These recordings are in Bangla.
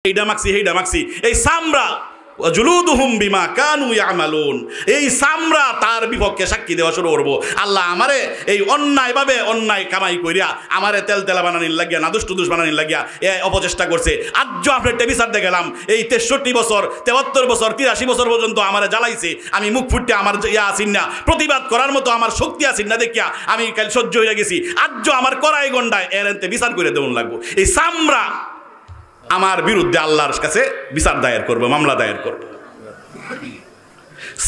এইটা মাখছি সেইটা মাখছি, এই চামড়া জুলুদুহুম বিমা কানু ইয়ামালুন, এই চামড়া তার বিপক্ষে সাক্ষী দেওয়া শুরু করবো। আল্লাহ আমারে এই অন্যায়ভাবে অন্যায় কামাই করিয়া আমারে তেল তেলা বানানির লাগিয়া নাদুস টুদুস বানানির লাগিয়া এ অপচেষ্টা করছে। আজ আপনার টেবিসার দেখে গেলাম এই 63 বছর 73 বছর 83 বছর পর্যন্ত আমারে জ্বালাইছে, আমি মুখ ফুটতে আমার ইয়া আসিন না, প্রতিবাদ করার মতো আমার শক্তি আসিন না দেখিয়া আমি কাল সহ্য হয়ে গেছি। আজ আমার কড়াই গন্ডায় এর বিচার করে দেউন লাগবো। এই চামড়া আমার বিরুদ্ধে আল্লাহর কাছে বিচার দায়ের করবো, মামলা দায়ের করবো।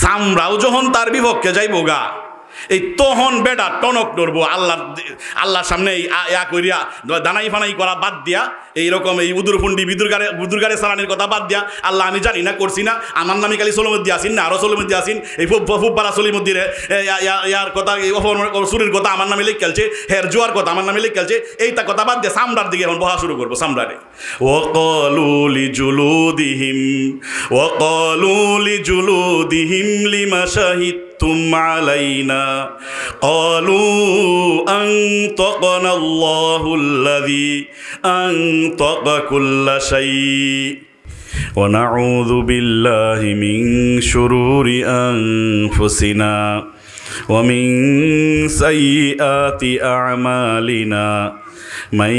চামড়াও যখন তার বিপক্ষে যাইব গা, এই তখন বেটা টনক ধরবো আল্লাহর সামনে ইয়া করিয়া দানাই ফানাই করা বাদ দিয়া, এইরকম এই উদুরফুন্ডি বুদুরগারে সালানির কথা বাদ দিয়া, আল্লাহ আমি জানি না করছি না, আমার নামে খালি সলিমুদ্দি আসিন না, আরো সলিমুদ্দি আসিন, এই ফুব্বারা সলিমুদ্দির ইয়ার কথা সুরের কথা আমার নামে লিখ খেলছে, হের জোয়ার কথা আমার নামে লিখ খেলছে, এইটা কথা বাদ দিয়ে চামড়ার দিকে এখন বহা শুরু করবো। চামড়ারে ওয়াকালু লিজুলুদিহিম লিমা শাহিদতুম আলাইনা ক্বালু আনতাকানা আল্লাহুল্লাযী আনতাকা কুল্লা শাই ওয়া নাউযু বিল্লাহি মিন শুরুরি আনফুসিনা ওয়া মিন সাইয়্যাতি আ'মালিনা মান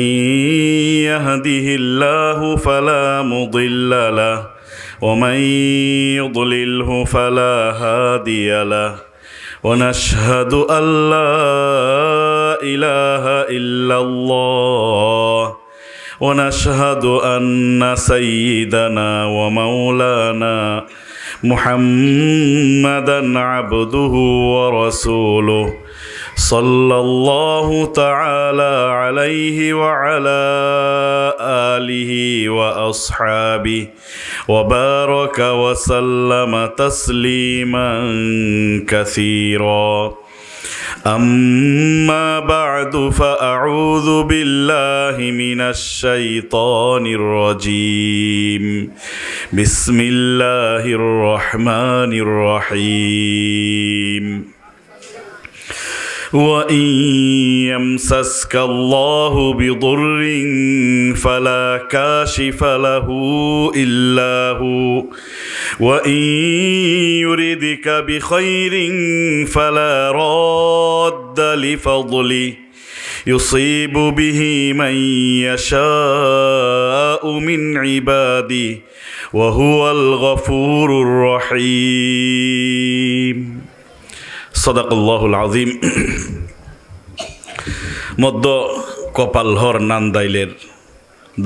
ইয়াহদিহিল্লাহু ফালা মুদিল্লা লাহু ওয়া মান ইউদ্লিলহু ফালা হাদিয়া লাহু ওয়া নাশহাদু আল্লা ইলাহা ইল্লাল্লাহ ওয়া নাশহাদু আন্না সাইয়্যিদানা ওয়া মাওলানা মুহাম্মাদান আবদুহু ওয়া রাসূলুহু সাল্লাল্লাহু তাআলা আলাইহি ওয়া আলা আলিহি ওয়া আসহাবিহি ওয়া বারাকা ওয়া সাল্লামা তাসলিমান কাসীরা। أما بعد فأعوذ بالله من الشيطان الرجيم بسم الله الرحمن الرحيم وإن يمسسك الله بضر فلا كاشف له إلا هو وإن يردك بخير فلا راد لفضله يصيب به من يشاء من عباده وهو الغفور الرحيم صدق الله العظيم। মধ্য কপালহর নান্দাইলের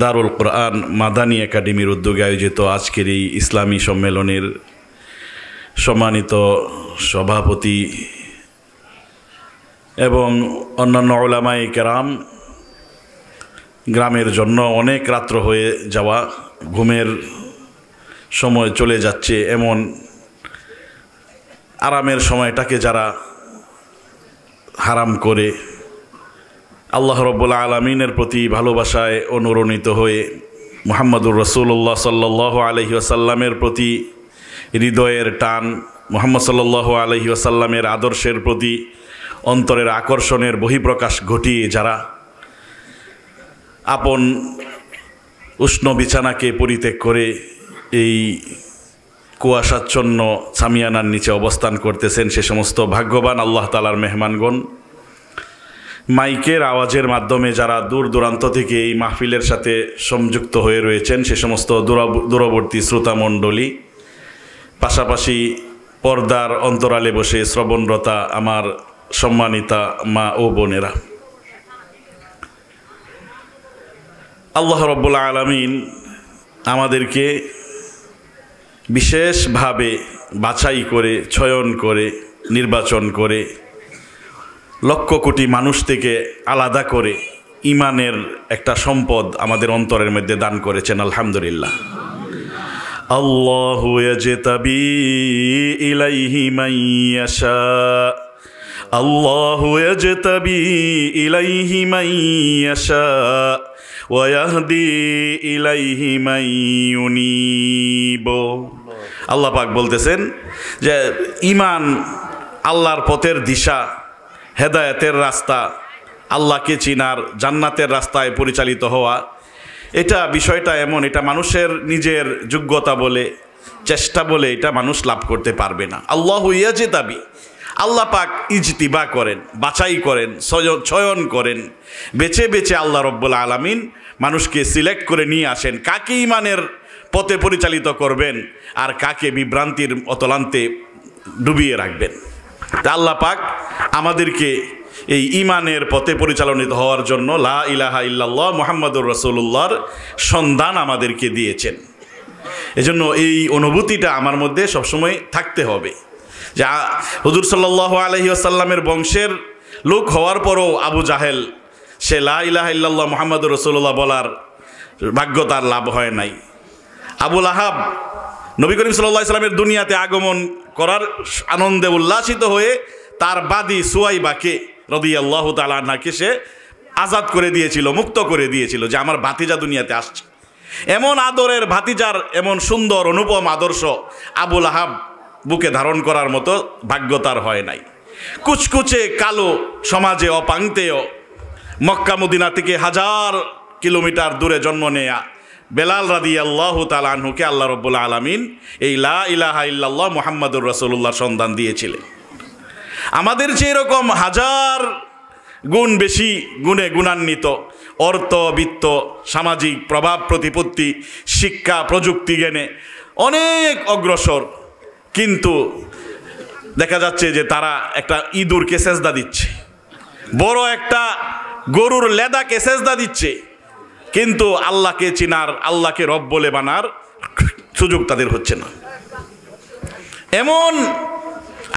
দারুল কোরআন মাদানী একাডেমির উদ্যোগে আয়োজিত আজকের এই ইসলামী সম্মেলনের সম্মানিত সভাপতি এবং অন্যান্য উলামায়ে কেরাম, গ্রামের জন্য অনেক রাত্র হয়ে যাওয়া, ঘুমের সময় চলে যাচ্ছে, এমন আরামের সময়টাকে যারা হারাম করে আল্লাহ রাব্বুল আলামিনের প্রতি ভালোবাসায় অনুরণিত হয়ে মুহাম্মদুর রাসূলুল্লাহ সাল্লাল্লাহু আলাইহি ওয়াসাল্লামের প্রতি হৃদয়ের টান, মুহাম্মদ সাল্লাল্লাহু আলাইহি ওয়াসাল্লামের আদর্শের প্রতি অন্তরের আকর্ষণের বহিঃপ্রকাশ ঘটিয়ে যারা আপন উষ্ণ বিছানাকে পরিত্যাগ করে এই কুয়াশাচ্ছন্ন সামিয়ানার নিচে অবস্থান করতেছেন, সে সমস্ত ভাগ্যবান আল্লাহ তাআলার মেহমানগণ, মাইকের আওয়াজের মাধ্যমে যারা দূর দূরান্ত থেকে এই মাহফিলের সাথে সংযুক্ত হয়ে রয়েছেন, সে সমস্ত দূরবর্তী শ্রোতামণ্ডলী, পাশাপাশি পর্দার অন্তরালে বসে শ্রবণরতা আমার সম্মানিতা মা ও বোনেরা, আল্লাহ রাব্বুল আলামিন আমাদেরকে বিশেষভাবে বাছাই করে, চয়ন করে, নির্বাচন করে, লক্ষ কোটি মানুষ থেকে আলাদা করে ঈমানের একটা সম্পদ আমাদের অন্তরের মধ্যে দান করেছেন। আলহামদুলিল্লাহ। আল্লাহু ইয়াজতাবি ইলাইহি মান ইয়াশা, আল্লাহু ইয়াজতাবি ইলাইহি মান ইয়াশা ওয়া ইয়াহদি ইলাইহি মান ইউনীব। আল্লাহ পাক বলতেছেন যে ঈমান আল্লাহর পথের দিশা, হেদায়েতের রাস্তা, আল্লাহকে চিনার, জান্নাতের রাস্তায় পরিচালিত হওয়া, এটা বিষয়টা এমন, এটা মানুষের নিজের যোগ্যতা বলে, চেষ্টা বলে এটা মানুষ লাভ করতে পারবে না। আল্লাহু ইয়াজতাবি, আল্লাহ পাক ইজতিবা করেন, বাছাই করেন, চয়ন করেন, বেছে বেছে আল্লাহ রব্বুল আলামিন মানুষকে সিলেক্ট করে নিয়ে আসেন কাকে ঈমানের পথে পরিচালিত করবেন আর কাকে বিভ্রান্তির অতলান্তে ডুবিয়ে রাখবেন। তা আল্লাহ পাক আমাদেরকে এই ঈমানের পথে পরিচালিত হওয়ার জন্য লা ইলাহা ইল্লাল্লাহ মুহাম্মাদুর রাসূলুল্লাহর সন্ধান আমাদেরকে দিয়েছেন। এজন্য এই অনুভূতিটা আমার মধ্যে সবসময় থাকতে হবে যে হুজুর সাল্লাল্লাহু আলাইহি ওয়াসাল্লামের বংশের লোক হওয়ার পরও আবু জাহেল সে লা ইলাহা ইল্লাল্লাহ মুহাম্মাদুর রাসূলুল্লাহ বলার ভাগ্য তার লাভ হয় নাই। আবু লাহাব নবী করিম সাল্লাল্লাহু আলাইহি ওয়াসাল্লামের দুনিয়াতে আগমন করার আনন্দে উল্লাসিত হয়ে তার বাদী সুয়াইবাকে রাদিয়াল্লাহু তাআলা আনহাকে সে আজাদ করে দিয়েছিল, মুক্ত করে দিয়েছিল যে আমার ভাতিজা দুনিয়াতে আসছে। এমন আদরের ভাতিজার এমন সুন্দর অনুপম আদর্শ আবু লাহাব বুকে ধারণ করার মতো ভাগ্য তার হয় নাই। কুচকুচে কালো সমাজে অপাংতেয় মক্কা মদিনা থেকে 1000 কিলোমিটার দূরে জন্ম নেয়া বেলাল রাদিয়াল্লাহু তাআলা আনহুকে আল্লাহ রাব্বুল আলামিন এই লা ইলাহা ইল্লাল্লাহ মুহাম্মাদুর রাসূলুল্লাহর সন্ধান দিয়েছিলেন। আমাদের যে এরকম 1000 গুণ বেশি গুণে গুণান্বিত অর্থ, বিত্ত, সামাজিক প্রভাব প্রতিপত্তি, শিক্ষা, প্রযুক্তি জ্ঞানে অনেক অগ্রসর, কিন্তু দেখা যাচ্ছে যে তারা একটা ইঁদুরকে সেজদা দিচ্ছে, বড় একটা গরুর লেদাকে সেজদা দিচ্ছে, কিন্তু আল্লাহকে চিনার, আল্লাহকে রব বলে বানার সুযোগ তাদের হচ্ছে না। এমন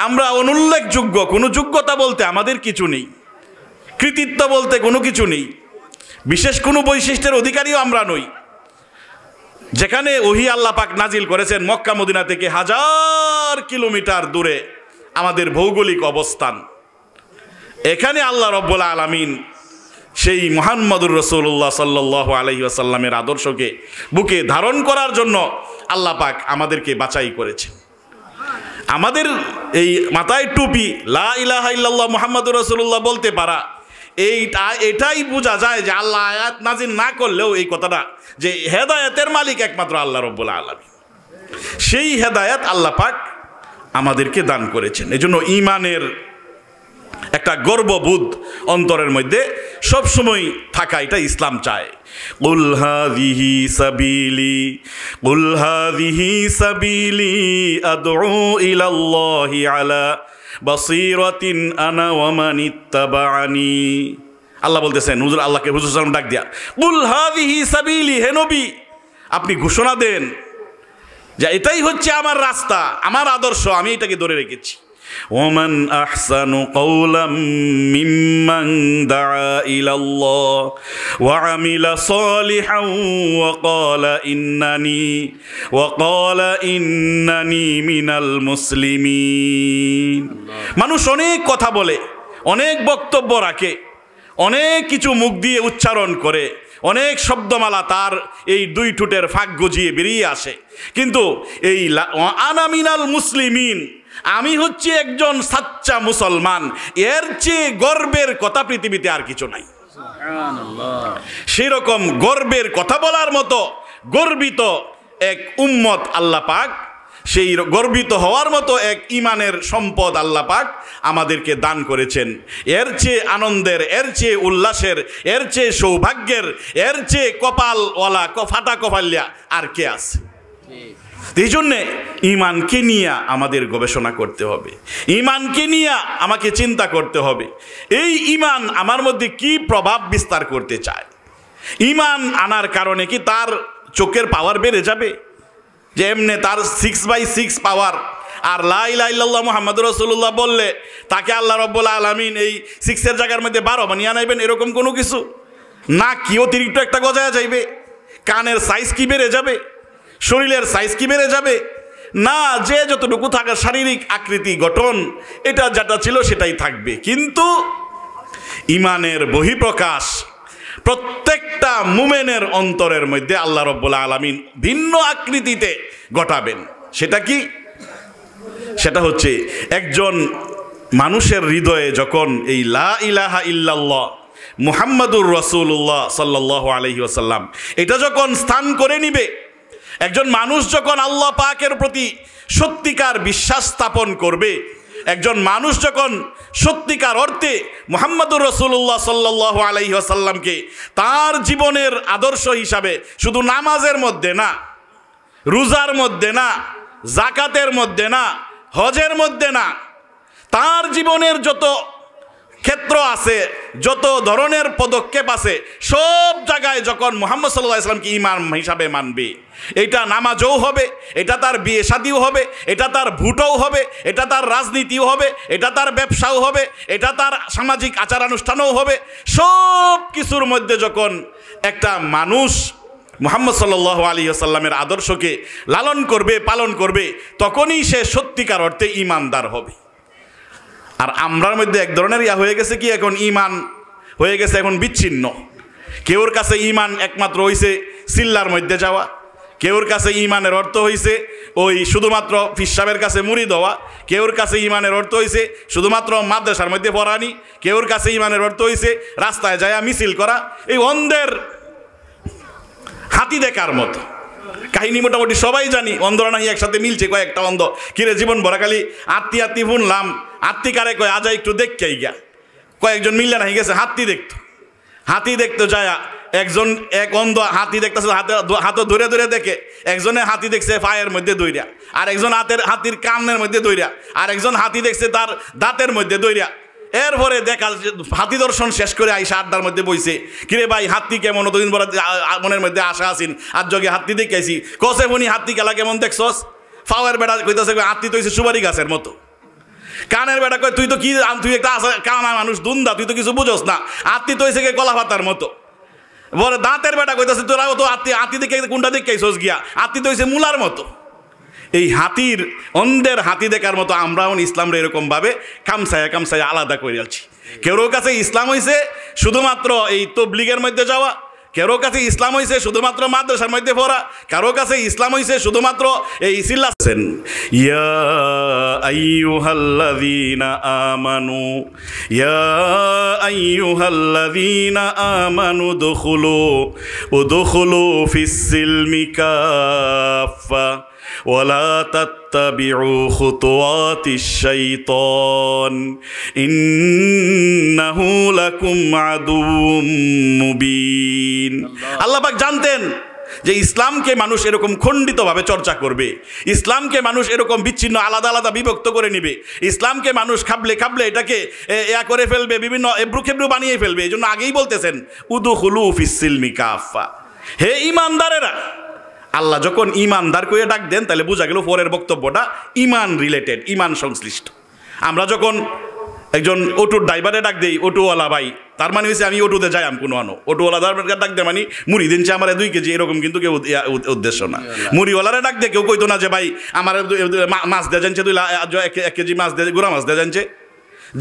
আমরা অনুল্লেখযোগ্য, কোনো যোগ্যতা বলতে আমাদের কিছু নেই, কৃতিত্ব বলতে কোনো কিছু নেই, বিশেষ কোনো বৈশিষ্ট্যের অধিকারীও আমরা নই। যেখানে ওহী আল্লাহ পাক নাজিল করেছেন মক্কা মদিনা থেকে 1000 কিলোমিটার দূরে আমাদের ভৌগোলিক অবস্থান, এখানে আল্লাহ রব্বুল আলামিন সেই মুহাম্মাদুর রাসূলুল্লাহ সাল্লাল্লাহু আলাইহি ওয়াসাল্লামের আদর্শকে বুকে ধারণ করার জন্য আল্লাহ পাক আমাদেরকে বাছাই করেছেন। আমাদের এই মাথায় টুপি লা ইলাহা ইল্লাল্লাহ মুহাম্মাদুর রাসূলুল্লাহ বলতে পারা, এটাই বোঝা যায় যে আল্লাহ আয়াত নাজিল না করলেও এই কথাটা যে হেদায়েতের মালিক একমাত্র আল্লাহ রব্বুল আলামিন, সেই হেদায়েত আল্লাহ পাক আমাদেরকে দান করেছেন। এজন্য ঈমানের একটা গর্ববোধ অন্তরের মধ্যে সবসময় থাকা, এটা ইসলাম চায়। কুল হাযিহি সাবিলি আদউ ইলাল্লাহি আলা বাসীরাতিন আনা ওয়া মানিত্তাবাআনি। আল্লাহ বলতেছেন, হুজুর আল্লাহকে হুজুর সাল্লাল্লাহু আলাইহি ওয়াসাল্লাম ডাক দিয়া কুল হাযিহি সাবিলি, হে নবী আপনি ঘোষণা দেন যে এটাই হচ্ছে আমার রাস্তা, আমার আদর্শ, আমি এটাকে ধরে রেখেছি। ওমান আহসানু কাওলাম মিম্মান দাআ ইলাল্লাহ ওয়া আমিলা সালিহান ওয়া ক্বালা ইন্নানি মিনাল মুসলিমিন। মানুষ অনেক কথা বলে, অনেক বক্তব্য রাখে, অনেক কিছু মুখ দিয়ে উচ্চারণ করে, অনেক শব্দমালা তার এই 2 ঠোঁটের ফাঁক গজিয়ে বেরিয়ে আসে, কিন্তু এই আনা মিনাল মুসলিমিন, আমি হচ্ছি একজন সাচ্চা মুসলমান, এর চেয়ে গর্বের কথা পৃথিবীতে আর কিছু নাই। সেরকম গর্বের কথা বলার মতো গর্বিত এক উম্মত আল্লাহ পাক, সেই গর্বিত হওয়ার মতো এক ঈমানের সম্পদ আল্লাহ পাক আমাদেরকে দান করেছেন। এর চেয়ে আনন্দের, এর চেয়ে উল্লাসের, এর চেয়ে সৌভাগ্যের, এর চেয়ে কপালওয়ালা ফাটা কপালিয়া আর কে আছে? এই জন্যে ঈমানকে নিয়ে আমাদের গবেষণা করতে হবে, ঈমানকে নিয়ে আমাকে চিন্তা করতে হবে। এই ঈমান আমার মধ্যে কি প্রভাব বিস্তার করতে চায়? ঈমান আনার কারণে কি তার চোখের পাওয়ার বেড়ে যাবে? যে এমনি তার 6/6 পাওয়ার, আর লা ইলাহা ইল্লাল্লাহ মুহাম্মাদুর রাসূলুল্লাহ বললে তাকে আল্লাহ রাব্বুল আলামিন এই 6-এর জায়গার মধ্যে 12 বানিয়ে আনাইবেন, এরকম কোনো কিছু না। কি অতিরিক্ত একটা গজায়া যাইবে? কানের সাইজ কি বেড়ে যাবে? শরীরের সাইজ কি বেড়ে যাবে? না, যে যতটুকু থাকার শারীরিক আকৃতি গঠন এটা যেটা ছিল সেটাই থাকবে, কিন্তু ঈমানের বহিঃপ্রকাশ প্রত্যেকটা মুমিনের অন্তরের মধ্যে আল্লাহ রাব্বুল আলামিন ভিন্ন আকৃতিতে ঘটাবেন। সেটা কি? সেটা হচ্ছে একজন মানুষের হৃদয়ে যখন এই লা ইলাহা ইল্লাল্লাহ মুহাম্মাদুর রাসূলুল্লাহ সাল্লাল্লাহু আলাইহি ওয়াসাল্লাম এটা যখন স্থান করে নিবে, একজন মানুষ যখন আল্লাহ পাকের প্রতি সত্যিকার বিশ্বাস স্থাপন করবে, একজন মানুষ যখন সত্যিকার অর্থে মুহাম্মাদুর রাসূলুল্লাহ সাল্লাল্লাহু আলাইহি ওয়াসাল্লামকে তার জীবনের আদর্শ হিসাবে শুধু নামাজের মধ্যে না, রোজার মধ্যে না, যাকাতের মধ্যে না, হজের মধ্যে না, তার জীবনের যত ক্ষেত্র আছে, যত ধরনের পদক্ষেপ আছে, সব জায়গায় যখন মুহাম্মদ সাল্লাল্লাহু আলাইহি ওয়াসাল্লামকে ইমাম হিসাবে মানবে, এটা নামাজও হবে, এটা তার বিয়ে শাদিও হবে, এটা তার ভোটও হবে, এটা তার রাজনীতিও হবে, এটা তার ব্যবসাও হবে, এটা তার সামাজিক আচার অনুষ্ঠানও হবে, সব কিছুর মধ্যে যখন একটা মানুষ মুহাম্মদ সাল্লাল্লাহু আলাইহি ওয়াসাল্লামের আদর্শকে লালন করবে, পালন করবে, তখনই সে সত্যিকার অর্থে ঈমানদার হবে। আর আমরার মধ্যে এক ধরনের হয়ে গেছে কি, এখন ঈমান হয়ে গেছে এখন বিচ্ছিন্ন। কেউর কাছে ঈমান একমাত্র হইছে সিল্লার মধ্যে যাওয়া, কেউর কাছে ঈমানের অর্থ হইছে ওই শুধুমাত্র ফিসাবের কাছে মুড়ি দেওয়া, কেউর কাছে ঈমানের অর্থ হইছে শুধুমাত্র মাদ্রাসার মধ্যে পড়ানি, কেউর কাছে ঈমানের অর্থ হইছে রাস্তায় যায় মিছিল করা। এই অন্ধের হাতি দেখার মতো কাহিনী মোটামুটি সবাই জানি, অন্ধরা নাহি একসাথে মিলছে কয়েকটা অন্ধ, কিরে জীবন ভরা খালি আত্মি শুনলাম, আত্মি কারে কয় আজা একটু দেখকে গিয়া, কয়েকজন মিললে নাহি গেছে হাতি দেখতে যায়, এক অন্ধ হাতি দেখতেছে, হাতে ধরে ধরে দেখে, একজনে হাতি দেখছে পায়ের মধ্যে দইরা, আর একজন হাতির কানের মধ্যে দইরা, আর একজন হাতি দেখছে তার দাঁতের মধ্যে দইরা। এরপরে দেখা হাতি দর্শন শেষ করে আইসা আড্ডার মধ্যে বইছে, কিরে ভাই হাতি কেমন, অতদিন পরে মনের মধ্যে আশা আসিন, আর যোগে হাতি দেখেছি, কসে ফোনি হাতি খেলা কেমন দেখছস? ফাওয়ার বেড়া কইতেছে হাতি তো হইছে সুপারি গাছের মতো, কানের বেড়া কয় তুই তো কি, তুই একটা কানা মানুষ দুন্দা, তুই তো কিছু বুঝোস না, হাতি তো হইছে কলা পাতার মতো। বলে দাঁতের বেটা কইতেছে তোরা তো হাতি দেখে কোনটা দেখেছস গিয়া, হাতি তো হইছে মূলার মতো। এই হাতির অন্ধের হাতি দেখার মতো আমরাও ইসলামরা এরকমভাবে কামসায়া আলাদা করে আছি। কেউর কাছে ইসলাম হইছে শুধুমাত্র এই তবলিগের মধ্যে যাওয়া, কারো কাছে ইসলাম হইছে শুধুমাত্র মাদ্রাসার মধ্যে পড়া, কারো কাছে ইসলাম হইছে শুধুমাত্র এই সিল্লাছেন। ইয়া আইয়ুহাল্লাযীনা আমানু ইয়া আইয়ুহাল্লাযীনা আমানু উদখুলু ফিস-সিলমি কাফা ওয়ালা তাত্তাবিউ খুতুওয়াতিশ শাইতান ইন্নাহু লাকুম আদুউম মুবিন। আল্লাহ পাক জানতেন যে ইসলামকে মানুষ এরকম খণ্ডিতভাবে চর্চা করবে, ইসলামকে মানুষ এরকম বিচ্ছিন্ন আলাদা আলাদা বিভক্ত করে নিবে, ইসলামকে মানুষ খাবলে এটাকে করে ফেলবে, বিভিন্ন এবড়ো বানিয়ে ফেলবে। এই জন্য আগেই বলতেছেন উদখুলু ফিস-সিলমি কাফা, হে ঈমানদারেরা। আল্লাহ যখন ঈমানদার করে ডাক দেন তাহলে বোঝা গেল পরের বক্তব্যটা ঈমান রিলেটেড, ঈমান সংশ্লিষ্ট। আমরা যখন একজন অটোর ড্রাইভারে ডাক দেই অটোওয়ালা ভাই, তার মানে হচ্ছে আমি অটোতে যাই, আমি কোনো অটোওয়ালা ডাক দেয় মানে মুড়ি দিনছে আমার 2 কেজি, এরকম কিন্তু কেউ উদ্দেশ্য না। মুড়িওয়ালারে ডাক দিয়ে কেউ কইতো না যে ভাই আমার মাছ দেওয়া জানছে 1 কেজি মাছ দিয়ে গুঁড়া মাছ দেওয়া জানছে।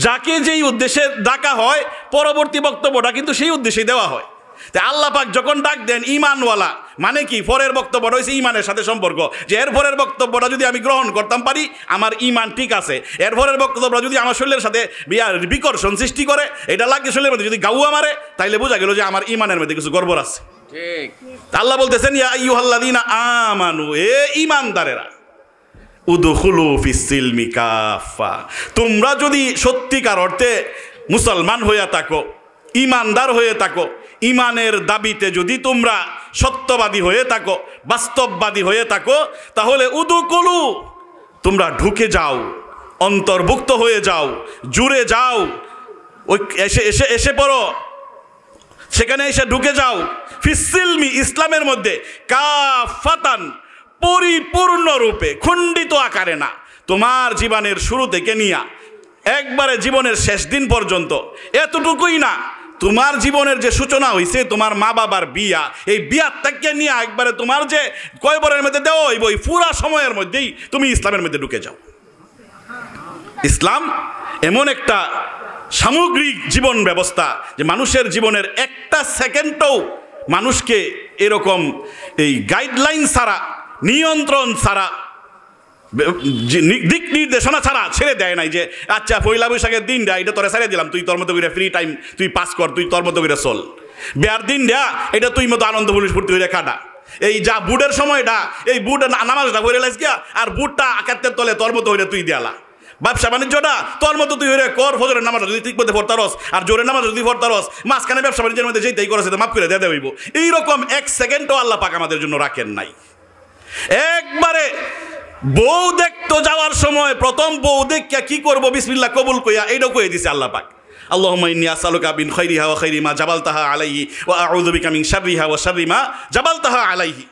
যাকে যেই উদ্দেশ্যে ডাকা হয় পরবর্তী বক্তব্যটা কিন্তু সেই উদ্দেশ্যেই দেওয়া হয়। তাই আল্লাহ পাক যখন ডাক দেন ঈমানওয়ালা, মানে কি পরের বক্তব্যটা হয়েছে ঈমানের সাথে সম্পর্ক, যে এর পরের বক্তব্যটা যদি আমি গ্রহণ করতাম পারি আমার ঈমান ঠিক আছে, এর পরের বক্তব্যটা যদি আমার শরীরের সাথে বিকর্ষণ সৃষ্টি করে, এটা লাগে শরীরের মধ্যে যদি গাউয়া মারে, তাইলে বোঝা গেল যে আমার ঈমানের মধ্যে কিছু গড়বড় আছে। ঠিক আল্লাহ বলতেছেন ইয়া আইয়ুহাল্লাযীনা আমানু, এ ঈমানদারেরা, উদখুলু ফিস-সিলমি কাফা, তোমরা যদি সত্যিকার অর্থে মুসলমান হয়ে থাকো, ঈমানদার হয়ে থাকো, ঈমানের দাবিতে যদি তোমরা সত্যবাদী হয়ে থাকো, বাস্তববাদী হয়ে থাকো, তাহলে উদখুলু, তোমরা ঢুকে যাও, অন্তর্ভুক্ত হয়ে যাও, জুড়ে যাও, ওই এসে পড়ো, সেখানে এসে ঢুকে যাও ফিস-সিলমি, ইসলামের মধ্যে, কাফাতান, পরিপূর্ণরূপে, খণ্ডিত আকারে না। তোমার জীবনের শুরু থেকে নিয়া একবারে জীবনের শেষ দিন পর্যন্ত, এতটুকুই না, তোমার জীবনের যে সূচনা হয়েছে তোমার মা বাবার বিয়া, এই বিয়ার থেকে নিয়ে একবারে তোমার যে কয়বরের মধ্যে দেওয়া হইব, এই পুরা সময়ের মধ্যেই তুমি ইসলামের মধ্যে ঢুকে যাও। ইসলাম এমন একটা সামগ্রিক জীবন ব্যবস্থা যে মানুষের জীবনের একটা সেকেন্ডও মানুষকে এরকম এই গাইডলাইন ছাড়া, নিয়ন্ত্রণ ছাড়া দিক নির্দেশনা ছাড়া ছেড়ে দেয় নাই যে আচ্ছা পয়লা বৈশাখের দিনটা এটা তোরা ছেড়ে দিলাম, তুই তোর মতো করে ফ্রি টাইম তুই পাস কর, তুই তোর মতো করে চল। বিয়ার দিনটা এটা তুই মতো আনন্দ ফুর্তি করে কাটা। এই যা বুটের সময়টা, এই বুট নামাজটা করে লাইস গিয়া, আর বুটটা আকাতের তলে তোর মতো হইলে তুই দেয়ালা। ব্যবসা বাণিজ্যটা তোর মতো তুই হইলে কর, ফজরের নামাজ যদি ঠিক মধ্যে পড়তারস আর জোরের নামাজ যদি পড়তারস, মাঝখানে ব্যবসা বাণিজ্যের মধ্যে যেইটাই করেছে মাফ করে দিয়ে দেবইব। এইরকম এক সেকেন্ডও আল্লাহ পাক আমাদের জন্য রাখেন নাই। একবারে বউ দেখতো যাওয়ার সময় প্রথম বউ দেখিয়া কি করবো বিসমিল্লাহ কবুল কইয়া এইটাও কয়ে দিছে আল্লাহ পাক। আল্লাহুম্মা ইন্নী আসআলুকা মিন খাইরিহা ওয়া খাইরি মা জাবালতাহা আলাইহি ওয়া আউযু বিকা মিন শাররিহা ওয়া শাররি মা জাবালতাহা আলাইহি।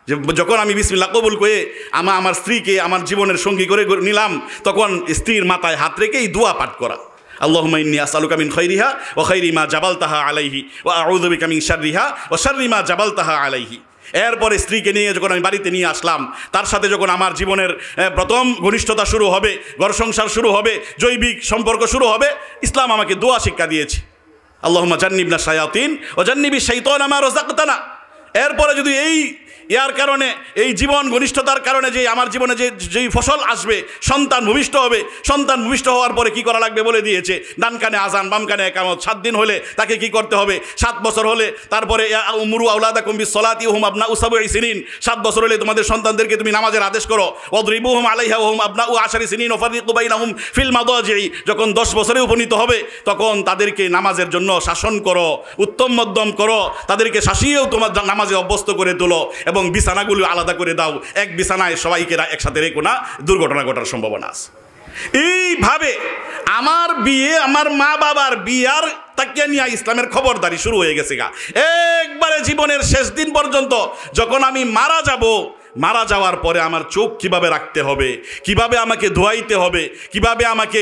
যে যখন আমি বিসমিল্লাহ কবুল করে আমার স্ত্রীকে আমার জীবনের সঙ্গী করে নিলাম, তখন স্ত্রীর মাথায় হাত রেখে এই দোয়া পাঠ করা, আল্লাহুম্মা ইন্নী আসআলুকা মিন খাইরিহা ওয়া খাইরি মা জাবালতাহা আলাইহি ওয়া আউযু বিকা মিন শাররিহা ওয়া শাররি মা জাবালতাহা আলাইহি। এরপরে স্ত্রীকে নিয়ে যখন আমি বাড়িতে নিয়ে আসলাম, তার সাথে যখন আমার জীবনের প্রথম ঘনিষ্ঠতা শুরু হবে, ঘর সংসার শুরু হবে, জৈবিক সম্পর্ক শুরু হবে, ইসলাম আমাকে দোয়া শিক্ষা দিয়েছে, আল্লাহুম্মা জান্নিবনা শায়াতিন ওয়া জান্নিবিশ শাইতানা মা রাযাকতানা। এরপরে যদি এই ইয়ার কারণে, এই জীবন ঘনিষ্ঠতার কারণে যে আমার জীবনে যেই ফসল আসবে, সন্তান ভূমিষ্ঠ হবে, সন্তান ভূমিষ্ঠ হওয়ার পরে কি করা লাগবে বলে দিয়েছে। ডান কানে আজান, বাম কানে একামত। 7 দিন হলে তাকে কি করতে হবে, 7 বছর হলে তারপরে উমরু আওলাদাকুম বিসসালাতি ওয়া হুম আবনাউ সাবঈ সিনিন, 7 বছর হলে তোমাদের সন্তানদেরকে তুমি নামাজের আদেশ করো। ওয়াদরিবুহুম আলাইহা ওয়া হুম আবনাউ 10 সিনিন ওয়া ফারিকু বাইনাহুম ফিল মাদাজি'i, যখন 10 বছরে উপনীত হবে তখন তাদেরকে নামাজের জন্য শাসন করো, উত্তম মধ্যম করো, তাদেরকে শাসিয়েও তোমার নামাজে অভ্যস্ত করে তোলো, এবং বিছানাগুলো আলাদা করে দাও। এক বিছানায় সবাইকে একসাথে রেখো না, দুর্ঘটনা ঘটার সম্ভাবনা আছে। এইভাবে আমার বিয়ে, আমার মা বাবার বিয়ার তাকিয়া নিয়ে ইসলামের খবরদারি শুরু হয়ে গেছে গা। একবারে জীবনের শেষ দিন পর্যন্ত যখন আমি মারা যাব, মারা যাওয়ার পরে আমার চোখ কিভাবে রাখতে হবে, কিভাবে আমাকে ধোয়াইতে হবে, কিভাবে আমাকে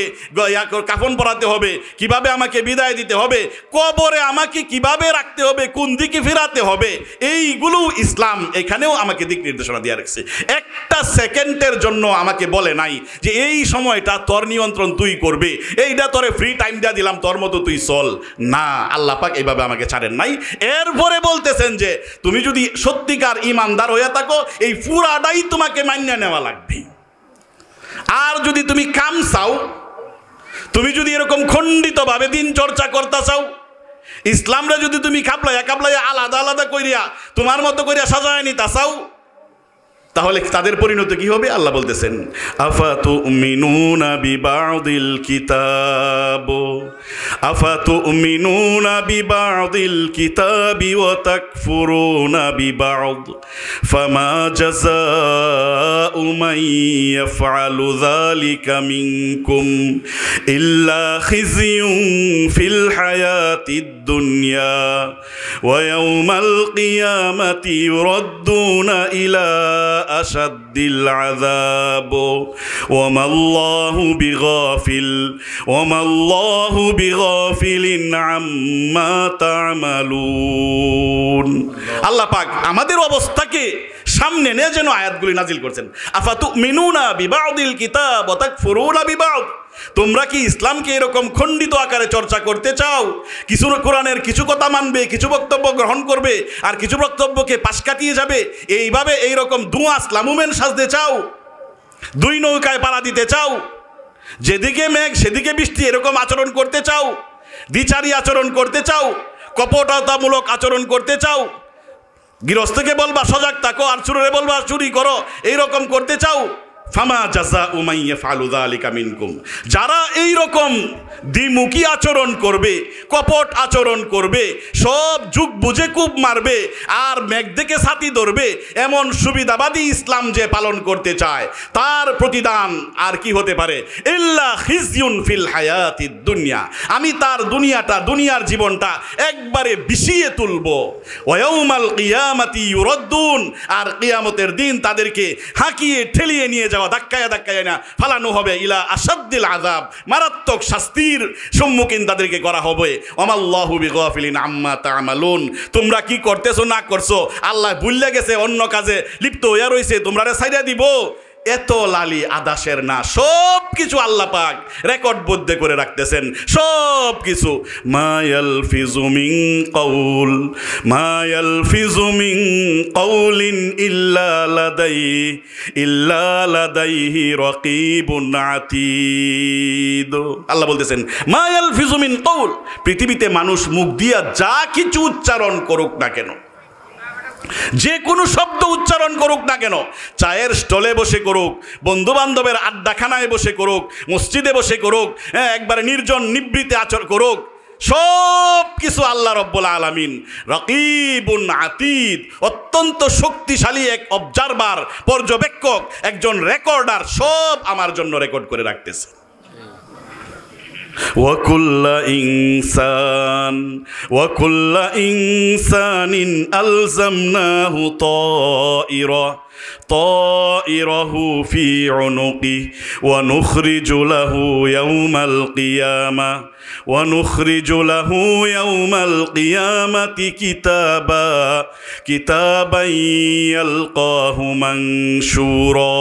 কাফন পরাতে হবে, কিভাবে আমাকে বিদায় দিতে হবে, কবরে আমাকে কিভাবে রাখতে হবে, কোন দিকে ফিরাতে হবে, এইগুলো ইসলাম এখানেও আমাকে দিক নির্দেশনা দিয়ে রাখছে। একটা সেকেন্ডের জন্য আমাকে বলে নাই যে এই সময়টা তোর নিয়ন্ত্রণ তুই করবে, এইটা তোরে ফ্রি টাইম দিয়ে দিলাম, তোর মতো তুই চল। না, আল্লাহ পাক এইভাবে আমাকে ছাড়েন নাই। এরপরে বলতেছেন যে তুমি যদি সত্যিকার ইমানদার হয়ে থাকো, এই পুরাটাই তোমাকে মান্য নেওয়া লাগবে। আর যদি তুমি কাম চাও, তুমি যদি এরকম খণ্ডিতভাবে দিন চর্চা করতে চাও, ইসলামরা যদি তুমি কাবলাইয়া আলাদা আলাদা করিয়া তোমার মতো করিয়া সাজায় নিতে চাও, তাহলে তাদের পরিণতি কি হবে? আল্লাহ বলতেছেন, আফাতুমিনুনা বিবাদিল কিতাব আফাতুমিনুনা বিবাদিল কিতাবি ওয়া তাকফুরুনা বিবাদ ফামা জাযাউ মান ইয়াফআলু যালিকা মিনকুম ইল্লা খিজিয়ুন ফিল হায়াতিদ দুনিয়া ওয়া ইয়াউমাল কিয়ামাতি ইউরাদ্দুনা ইলা আশাদ্দিল আযাব ওয়ামা আল্লাহু বিগাফিলিন আম্মা তা'মালুন। আল্লাহ পাক আমাদের অবস্থাকে সামনে নিয়ে যেন আয়াতগুলি নাজিল করছেন। আফাতুমিনুনা বিবাদিল কিতাব ওয়া তাকফুরুনা বিবাদ, তোমরা কি ইসলামকে এরকম খণ্ডিত আকারে চর্চা করতে চাও? কিছু কোরআনের কিছু কথা মানবে, কিছু বক্তব্য গ্রহণ করবে, আর কিছু বক্তব্যকে পাশ কাটিয়ে যাবে। এইভাবে এইরকম দুআসলা মুমেন সাজতে চাও? দুই নৌকায় পাড়া দিতে চাও? যেদিকে মেঘ সেদিকে বৃষ্টি, এরকম আচরণ করতে চাও? দ্বিচারী আচরণ করতে চাও? কপটতামূলক আচরণ করতে চাও? গৃহস্থকে বলবা সজাগ থাকো, আর চোরে বলবা চুরি করো, এইরকম করতে চাও? ফামা জাযাউ মান ইয়াফআলু যালিকা মিনকুম, যারা এই রকম দ্বিমুখী আচরণ করবে, কপট আচরণ করবে, সব যুগ বুঝে কূপ মারবে, আর মেঘ দেখে ছাতি ধরবে, এমন সুবিধাবাদী ইসলাম যে পালন করতে চায়, তার প্রতিদান আর কি হতে পারে? ইল্লা খিজিয়ুন ফিল হায়াতিদ দুনিয়া, আমি তার দুনিয়ার জীবনটা একবারে বিষিয়ে তুলবো। ওয়া ইয়াউমাল কিয়ামাতি ইউরাদ্দুন, আর কিয়ামতের দিন তাদেরকে হাঁকিয়ে ঠেলিয়ে নিয়ে ধাক্কায় না ফালানো হবে ইলা আশাদ্দিল আযাব, মারাত্মক শাস্তির সম্মুখীন তাদেরকে করা হবে। ওয়ামাল্লাহু বিগাফিলিন আম্মা তা'মালুন, তোমরা কি করতেছো না করছো আল্লাহ ভুলে গেছে, অন্য কাজে লিপ্ত হইয়া রইছে, তোমরা ছাইড়া দিব। এত লালি আদাসের না, সব কিছু আল্লাহ পাক রেকর্ডবদ্ধ করে রাখতেছেন, সব কিছু। মা ইয়ালফিজু মিন কাউল, মা ইয়ালফিজু মিন কাউলিন ইল্লা লাদাইহি রাকিবুন আতীদ। আল্লাহ বলতেছেন মা ইয়ালফিজু মিন কাউল, পৃথিবীতে মানুষ মুখ দিয়া যা কিছু উচ্চারণ করুক না কেন, যে কোনো শব্দ উচ্চারণ করুক না কেন, চায়ের স্টলে বসে করুক, বন্ধু বান্ধবের আড্ডাখানায় বসে করুক, মসজিদে বসে করুক, একবারে নির্জন নিবৃতে আচর করুক, সব কিছু আল্লাহ রব্বুল আলামিন রাকিবুন আতীদ, অত্যন্ত শক্তিশালী এক অবজারভার, পর্যবেক্ষক, একজন রেকর্ডার, সব আমার জন্য রেকর্ড করে রাখতেছে। وكل إنسان ألزمناه طائره في عنقه ونخرج له يوم القيامة كتابا يلقاه منشورا।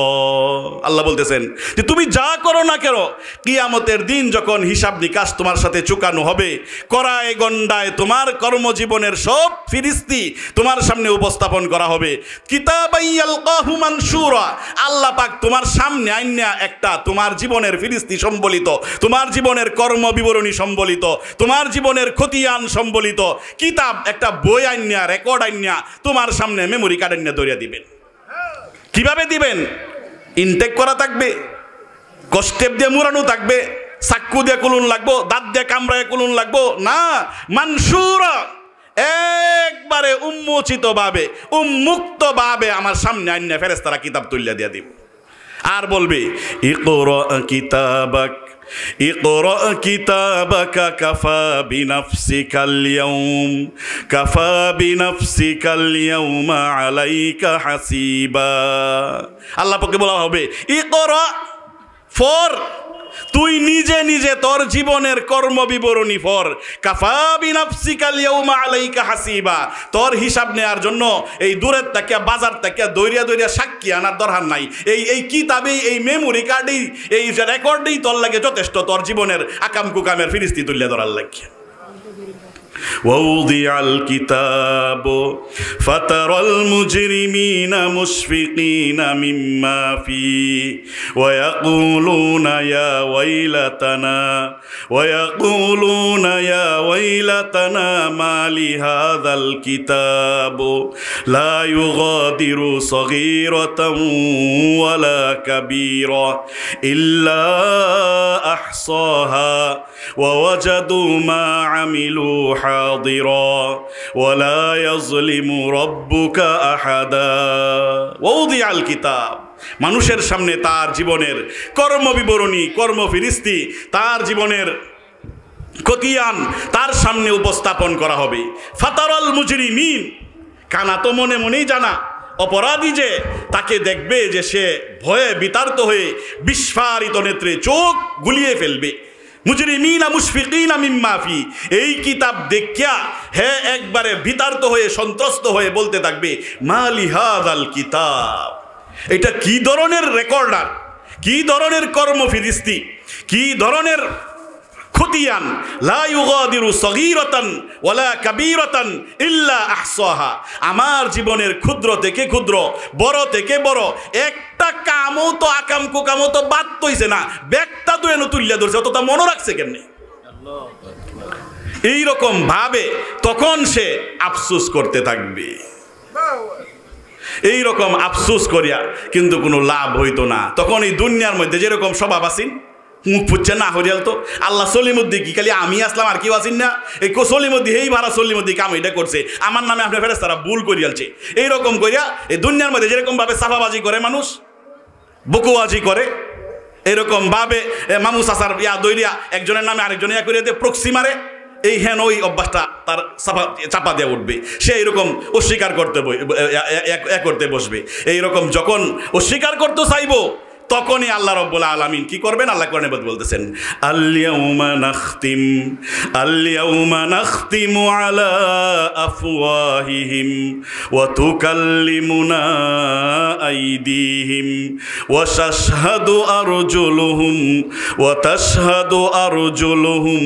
আল্লাহ বলতেছেন যে তুমি যা করো না কেন, কিয়ামতের দিন যখন হিসাব নিকাশ তোমার সাথে চুকানো হবে, করায় গন্ডায় তোমার কর্মজীবনের সব ফিরিস্তি তোমার সামনে উপস্থাপন করা হবে। কিতাবান ইয়ালকাহু মানশুরা, আল্লাহ পাক তোমার সামনে আইনা একটা তোমার জীবনের ফিরিস্তি সম্বলিত, তোমার জীবনের কর্মবিবরণী সম্বলিত, তোমার জীবনের খতিয়ান সম্বলিত কিতাব, একটা বই আইনা, রেকর্ড আইনা তোমার সামনে মেমোরি কার্ড আইনা ধরিয়া দিবেন। কিভাবে দিবেন? ইনটেক করা থাকবে, কষ্টেপ দিয়ে মুড়ানো থাকবে, চাক্কু দিয়ে কুলুন লাগবো, দাঁত দিয়ে কামড়ায় কুলুন লাগবো না, মানশুরা, একবারে উন্মোচিত ভাবে, উন্মুক্ত ভাবে আমার সামনে আইনা ফেরেশতারা কিতাব তুলিয়া দিয়া দিব। আর বলবে ইকরা কিতাবাক, ইকরা কিতাবাকা কাফা বিনাফসিকাল ইয়াউমা আলাইকা হাসিবা। আল্লাহ পাককে বলা হবে ইকরা, ফর, তুই নিজে নিজে তোর জীবনের কর্মবিবরণী ফর, কাফা বিনাফসিকাল ইয়াউমা আলাইকা হাসিবা, তোর হিসাব নেওয়ার জন্য এই দূরের থেকে বাজার থেকে দৌড়িয়া দৌড়িয়া সাক্ষী আনার দরকার নাই। এই কিতাবেই, এই মেমোরি কার্ডেই, এই রেকর্ডেই তোর লাগে যথেষ্ট, তোর জীবনের আকাম কুকামের ফিরিস্তি তুলিয়া ধরার লাগে। ووضع الكتاب فترى المجرمين مشفقين مما فيه ويقولون يا ويلتنا ما لهذا الكتاب لا يغادر صغيرة ولا كبيرة إلا أحصاها ووجدوا ما عملوا حاضرا ولا يظلم ربك أحدا ووضع الكتاب, মানুষের সামনে তার জীবনের কর্মবিবরণী, কর্মফিরিস্তি, তার জীবনের খতিয়ান তার সামনে উপস্থাপন করা হবে। ফাতারাল মুজরিমিন, কানা তো মনে মনেই জানা অপরাধী যে, তাকে দেখবে যে সে ভয়ে বিতাড়িত হয়ে বিস্ফারিত নেত্রে চোখ গুলিয়ে ফেলবে। মুজরিমিনা মুশফিকিনা মিম্মা ফি, এই কিতাব দেখিয়া হে একবারে বিতাড়িত হয়ে, সন্ত্রস্ত হয়ে বলতে থাকবে মালি হাযাল কিতাব, এটা কি ধরনের রেকর্ডার, কি ধরনের কর্মফিরিস্তি, কি ধরনের খতিয়ান, লা ইউগাদিরু সগীরাতান ওয়ালা কাবীরাতান ইল্লা আহসাহা, আমার জীবনের ক্ষুদ্র থেকে ক্ষুদ্র, বড় থেকে বড় একটা কামও তো আকাম কুকামও তো বাদ তৈছে না, ব্যাগটা তো এনে তুলিয়া ধরছে, অতটা মনে রাখছে কেমনে? এইরকম ভাবে তখন সে আফসোস করতে থাকবে। এইরকম আফসোস করিয়া কিন্তু কোনো লাভ হইতো না। তখন এই দুনিয়ার মধ্যে যেরকম স্বভাব আছেন, মুখ ফুটছে না হরিয়াল তো আল্লাহ সলিমুদ্দি কি খালি আমি আসলাম আর কেউ আসেন না, এই সলিমুদ্দি এই ভাড়া সলিমুদ্দি কাম এটা করছে, আমার নামে আপনার ফেরেশতারা ভুল করিয়ালছে। এইরকম করিয়া এই দুনিয়ার মধ্যে যেরকম ভাবে সাফাবাজি করে মানুষ, বকুবাজি করে, এরকম ভাবে মামু চাচার ইয়া দইরিয়া একজনের নামে আরেকজনে ইয়া করিয়া দিয়ে প্রক্সি মারে, এই হেন ওই অভ্যাসটা তার চাপা দিয়ে উঠবে। সে এইরকম অস্বীকার করতে বসবে। এইরকম যখন অস্বীকার করতে চাইব, তখনই আল্লাহ রাব্বুল আলামিন কি করবেন? আল্লাহ কোরআনে বলতেছেন, আল-ইয়াউমা নাখতিমু আলা আফওয়াহিহিম ওয়া তুকাল্লিমুনা আইদিহিম ওয়া তাশহাদু আরজুলুহুম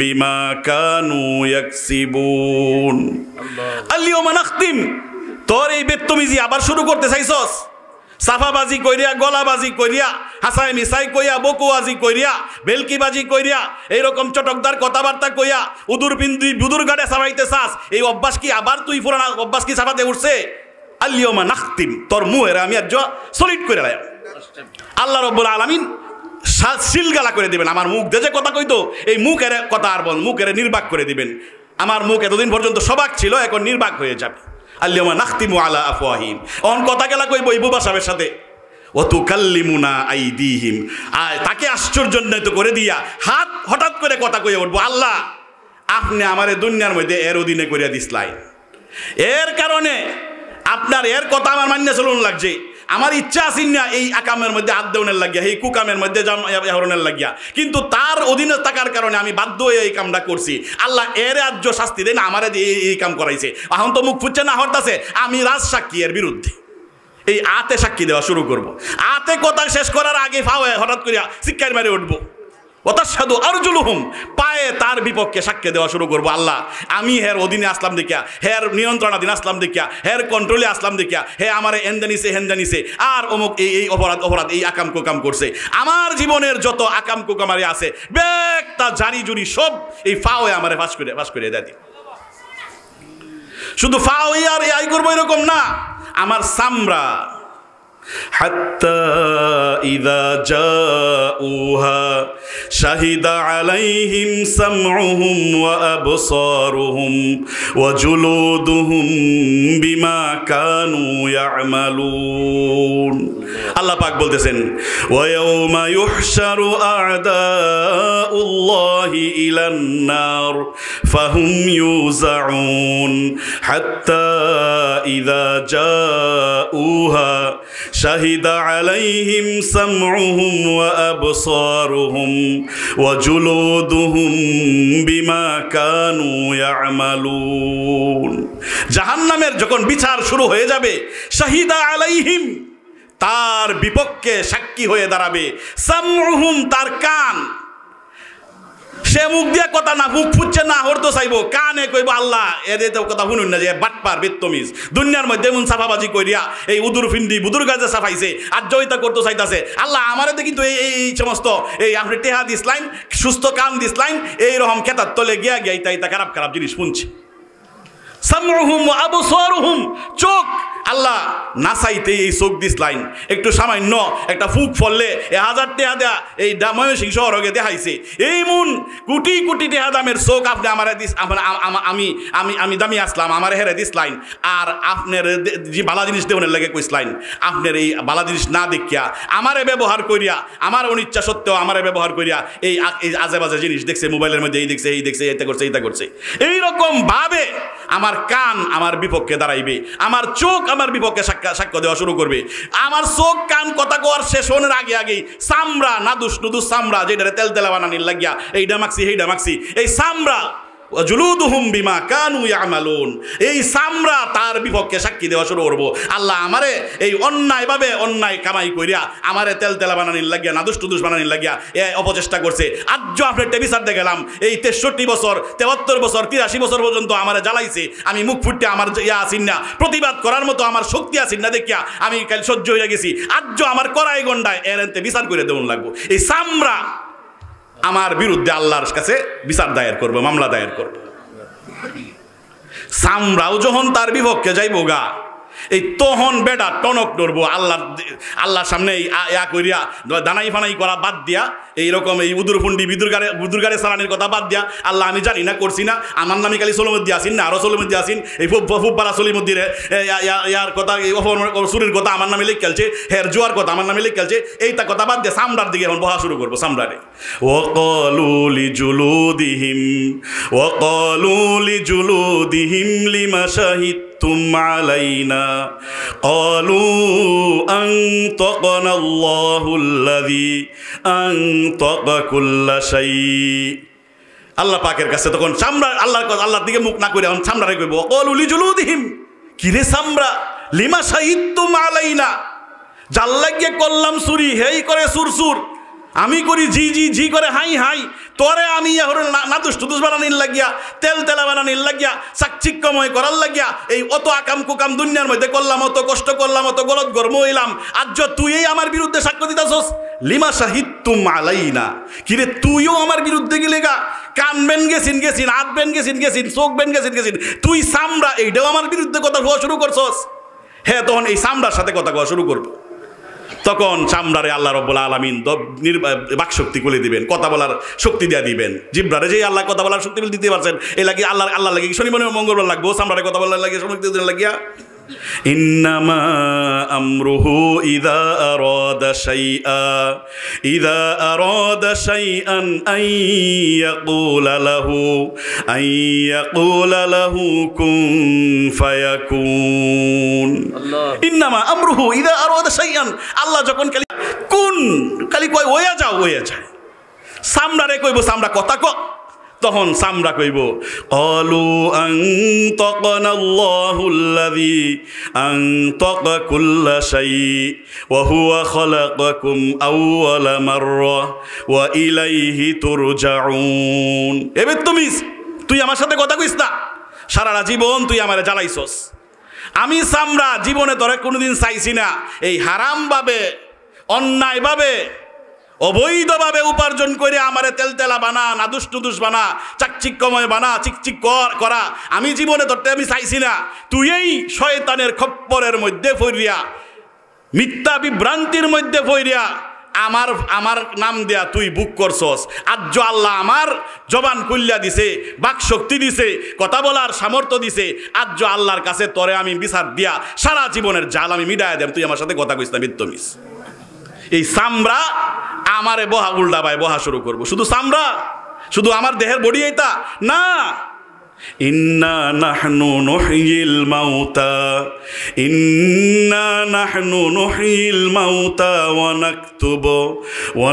বিমা কানু ইয়াকসিবুন। আল-ইয়াউমা নাখতিম, তোর এই বেত্তমিজি আবার শুরু করতে চাইছস? সাফাবাজি কইরিয়া, গলাবাজি কইরিয়া, হাসাই মিসাই কইয়া, বকুয়াজি কইরিয়া, বেলকিবাজি কইরিয়া, এইরকম চটকদার কথাবার্তা কইয়া উদুর বিন্দু বুদুর গাড়ে সাফাইতে চাস, এই অভ্যাস কি আবার তুই পুরানা অভ্যাস কি সাফাতে উঠছে? আল-ইয়াউমা নাখতিম, তোর মুহের আমি আজ সলিড করে রাখলাম। আল্লাহ রাব্বুল আলামিন সিলগালা করে দিবেন। আমার মুখ দিয়ে যে কথা কইতো, এই মুখের কথা আর বল, মুখের নির্বাক করে দিবেন। আমার মুখ এতদিন পর্যন্ত সবাক ছিল, এখন নির্বাক হয়ে যাবে। আল-ইয়াউমা নাখতিমু আলা আফওয়াহিহিম, অন কথা গেলা কইব এই বুবা সাহেবের সাথে। ওয়া তুকাল্লিমুনা আইদিহিম, তাকে আশ্চর্যান্বিত করে দিয়া হাত হঠাৎ করে কথা কইয়া উঠবো, আল্লাহ আপনি আমারে দুনিয়ার মধ্যে এর অধীনে করিয়া দিসলাই, এর কারণে আপনার এর কথা আমার মান্য চলুন লাগছে। আমার ইচ্ছা আসিন না এই আকামের মধ্যে হাত দেওয়ার লাগিয়া, এই কুকামের মধ্যে হরণের লাগিয়া, কিন্তু তার অধীনে থাকার কারণে আমি বাধ্য হয়ে এই কামটা করছি। আল্লাহ এর রাজ্য শাস্তি দেন, আমারে দিয়ে এই কাম করাইছে। এখন তো মুখ ফুটছে না, হরতাছে আমি রাজ সাক্ষী এর বিরুদ্ধে। এই আতে সাক্ষী দেওয়া শুরু করব। আতে কথা শেষ করার আগে হঠাৎ করিয়া শিক্ষার মারে উঠবো। ওয়াতাশহাদু আরজুলুহুম, পায়ে তার বিপক্ষে সাক্ষ্য দেওয়া শুরু করবো। আল্লাহ আমি হের অধীনে আসলাম দেখিয়া, হের নিয়ন্ত্রণাধীন আসলাম দেখিয়া, হের কন্ট্রোলে আসলাম দেখিয়া, হে আমারে এন্দানিছে হেন্দানিছে, আর অমুক এই অপরাধ এই আকাম কুকাম করছে। আমার জীবনের যত আকাম কুকামারি আছে বেকটা জারি জুরি সব এই ফাওয়ে আমারে ফাঁস করে দেয়। শুধু ফাওয়ে আর এই করবো এরকম না, আমার সামরা হাত্তা ইযা জাউহা শাহিদা আলাইহিম সামউহুম ওয়া আবসারুহুম ওয়া জুলুদুহুম বিমা কানু ইয়ামালুন। আল্লাহ পাক বলতেছেন, ওয়া ইয়াউমা ইউহশারু আ'দাউল্লাহি ইলান নার ফাহুম ইউজাউন হাত্তা ইযা জাউহা শাহিদা আলাইহিম সামউহুম ওয়া আবসারুহুম ওয়া জুলুদুহুম বিমা কানু ইয়ামালুন। জাহান্নামের যখন বিচার শুরু হয়ে যাবে, শাহিদা আলাইহিম তার বিপক্ষে সাক্ষী হয়ে দাঁড়াবে, সামউহুম তার কান, সে মুখ দিয়ে কথা না, মুখ ফুটছে না, হরতো চাইবো, কানে কইব আল্লাহ এদের কথা শুনুন না যে বাটপার বেত্তমিজ দুনিয়ার মধ্যে এমন সাফাবাজি করিয়া এই উদুর ফিন্দি বুদুর গাছে সাফাইছে, আর জয়িতা করতে চাইতেছে। আল্লাহ আমারে কিন্তু এই সমস্ত এই আপনি টেহা দিসলাইন, সুস্থ কান দিসলাইন, এইরকম খেতার তলে গিয়া ইতা খারাপ জিনিস শুনছে। সামউহুম ওয়া আবসারুহুম, চোখ আল্লাহ না চাইতে এই চোখ দিসলাইন, একটু সামান্য একটা ফুক ফললে 1000 টাকা দেয়া এই ময়মনসিংহ শহরকে দেখাইছে। এই মন কোটি কোটি টাকা দামের চোখ আপনি আমার দিস, আমি দামি আসলাম আমার হেরে দিসলাইন, আর আপনার যে বালা জিনিস দেওয়ার লাগে কইসলাইন, আপনার এই বালা জিনিস না দেখিয়া আমারে ব্যবহার করিয়া, আমার অনিচ্ছা সত্ত্বেও আমারে ব্যবহার করিয়া এই আজে বাজে জিনিস দেখছে, মোবাইলের মধ্যে এই দেখছে এইটা করছে। এইরকম ভাবে আমার কান আমার বিপক্ষে দাঁড়াইবে, আমার চোখ আমার বিপক্ষে সাক্ষ্য দেওয়া শুরু করবে। আমার চোখ কান কথা কোয়ার শেষ হওয়ার আগেই চামড়া নাদুস নুদুস চামড়া, যেটা তেলতেলা বানানির লাগিয়া এইটা মাখছি, এই চামড়া জুলুদুহুম বিমা কানু ইয়ামালুন, এই চামড়া তার বিপক্ষে সাক্ষী দেওয়া শুরু করবো। আল্লাহ আমারে এই অন্যায় কামাই করিয়া আমারে তেলতেলা বানানির লাগিয়া, নাদুস টুদুস বানানির লাগিয়া অপচেষ্টা করছে। আজ আপনার টেবিসার দেখলাম এই 63 বছর 73 বছর 83 বছর পর্যন্ত আমারে জ্বালাইছে, আমি মুখ ফুটতে আমার আসিন না, প্রতিবাদ করার মতো আমার শক্তি আসিন না দেখিয়া আমি কাল সহ্য হয়ে গেছি। আজ আমার কড়াই গন্ডায় এতে বিচার করে দেউন লাগবো। এই চামড়া আমার বিরুদ্ধে আল্লাহর কাছে বিচার দায়ের করবো, মামলা দায়ের করবো। চামড়াও যখন তার বিপক্ষে যাইবো গা, এই তখন বেটা টনক নড়বো আল্লাহর সামনে ইয়া করিয়া দানাই ফানাই করা বাদ দিয়া, এইরকম এই উদুরফুন্ডি বুদুরগাড়ে সালানির কথা বাদ দিয়া, আল্লাহ আমি জানি না করছি না, আমার নামে খালি সোলমদ্দি আসিন না, আরো সোলমদ্দি আসিন, এই ফুব্বারা সলিমদ্দিরে ইয়ার কথা, সুরের কথা আমার নামে লিখ খেলছে, হের জোয়ার কথা আমার নামে লিখ খেলছে, এইটা কথা বাদ দিয়ে চামড়ার দিকে এখন বহা শুরু করবো। চামড়ারে ওয়াকালু লিজুলুদিহিম লিমা শাহিদতুম شهدتم علينا قالوا أنطقنا الله الذي أنطق كل شيء আল্লাহ পাকের কাছে তখন চামড়া আল্লাহর দিকে মুখ না করে এখন চামড়ারে কইব ক্বালু লিজুলুদিহিম কি রে চামড়া লিমা শাহিদতুম আলাইনা জাল লাগিয়ে করলাম চুরি হেই করে সুরসুর আমি করি জি জি জি করে হাই হাই তোরে আমি নাদুস টুদুস বানানির লাগিয়া তেল তেলা বানানির লাগিয়া চাকচিক্যময় করার লাগিয়া এই অত আকাম কুকাম দুনিয়ার মধ্যে করলাম, অত কষ্ট করলাম, অত গলত গর্ম হইলাম, আজ তুই এই আমার বিরুদ্ধে সাক্ষ্য দিতাছস। লিমা শাহিদতুম আলাইনা কিরে তুইও আমার বিরুদ্ধে গেলে গা কান বেন গেছিন হাত বেন গেছিন চোখ বেন গেছিন তুই চামড়া এইটাও আমার বিরুদ্ধে কথা কোয়া শুরু করছস। হ্যাঁ তখন এই চামড়ার সাথে কথা কোয়া শুরু করবো। তখন চামড়ারে আল্লাহ রাব্বুল আলামিন বাক শক্তি খুলে দিবেন, কথা বলার শক্তি দিয়া দিবেন। জিব্রারে যে আল্লাহ কথা বলার শক্তি দিতে পারছেন এই লাগে আল্লাহ লাগে শনিবার মঙ্গলবার লাগবো চামড়ারে কথা বলার লাগে শক্তি লাগিয়া ইন্নামা আমরুহু ইযা আরাদা শাইআন আন ইয়াকুলা লাহু কুন ফায়াকুন। ইন্নামা আমরুহু ইযা আরাদা শাইআন আল্লাহ যখন খালি কয় ওয়া যায় চামড়ারে কইব চামড়া কথা ক তখন চামড়া কইব ক্বালু আনতাকানাল্লাহুল্লাযী আনতাকা কুল্লা শাই ওয়া হুয়া খালাকাকুম আউওয়ালা মাররা ওয়া ইলাইহি তুরজাউন। এবে তুই আমার সাথে কথা কইস না, সারাটা জীবন তুই আমারে জ্বালাইছস। আমি চামড়া জীবনে তোরে কোনোদিন চাইছি না এই হারামভাবে অন্যায়ভাবে অবৈধভাবে উপার্জন করে আমারে তেলতেলা বানা নাদুস টুদুস বানা চাকচিক্যময় বানা চিকচিক করা আমি জীবনে ধরতে আমি চাইছি না। তুই এই শয়তানের খপ্পরের মধ্যে ফইরিয়া মিথ্যা বিভ্রান্তির মধ্যে ফইরিয়া আমার নাম দেয়া তুই বুক করছস। আজ আল্লাহ আমার জবান খুল্লা দিছে, বাক শক্তি দিছে, কথা বলার সামর্থ্য দিছে। আজ আল্লাহর কাছে তোরে আমি বিচার দিয়া সারা জীবনের জাল আমি মিটাইয়া দেব, তুই আমার সাথে কথা কইস না বিত্তমিস। এই চামড়া আমারে বহা উল্টা ভাই বহা শুরু করবো। শুধু চামড়া, শুধু আমার দেহের বডি এইটা না। ইন্না নাহনু নুহয়িল মাউতা ওয়া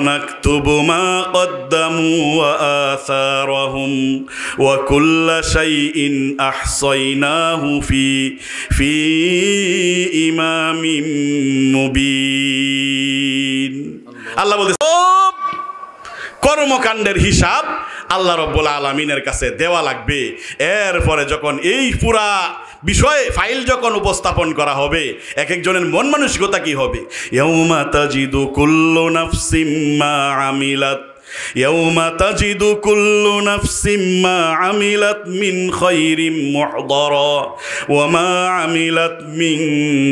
নাকতুবু মা কদ্দামু ওয়া আসারহুম ওয়া কুল্লা শাইইন আহসাইনাহু ফি ইমামিন মুবিন। আল্লাহ বলতে সব কর্মকাণ্ডের হিসাব আল্লাহ রাব্বুল আলামিনের কাছে দেওয়া লাগবে। এরপরে যখন এই পুরা বিষয়ে ফাইল যখন উপস্থাপন করা হবে এক একজনের মন মানসিকতা কি হবে। ইয়াউমা তাজিদু কুল্লু নাফসিম মা আমিলাত يوم تجد كل نفس ما عملت من خير محضرا وما عملت من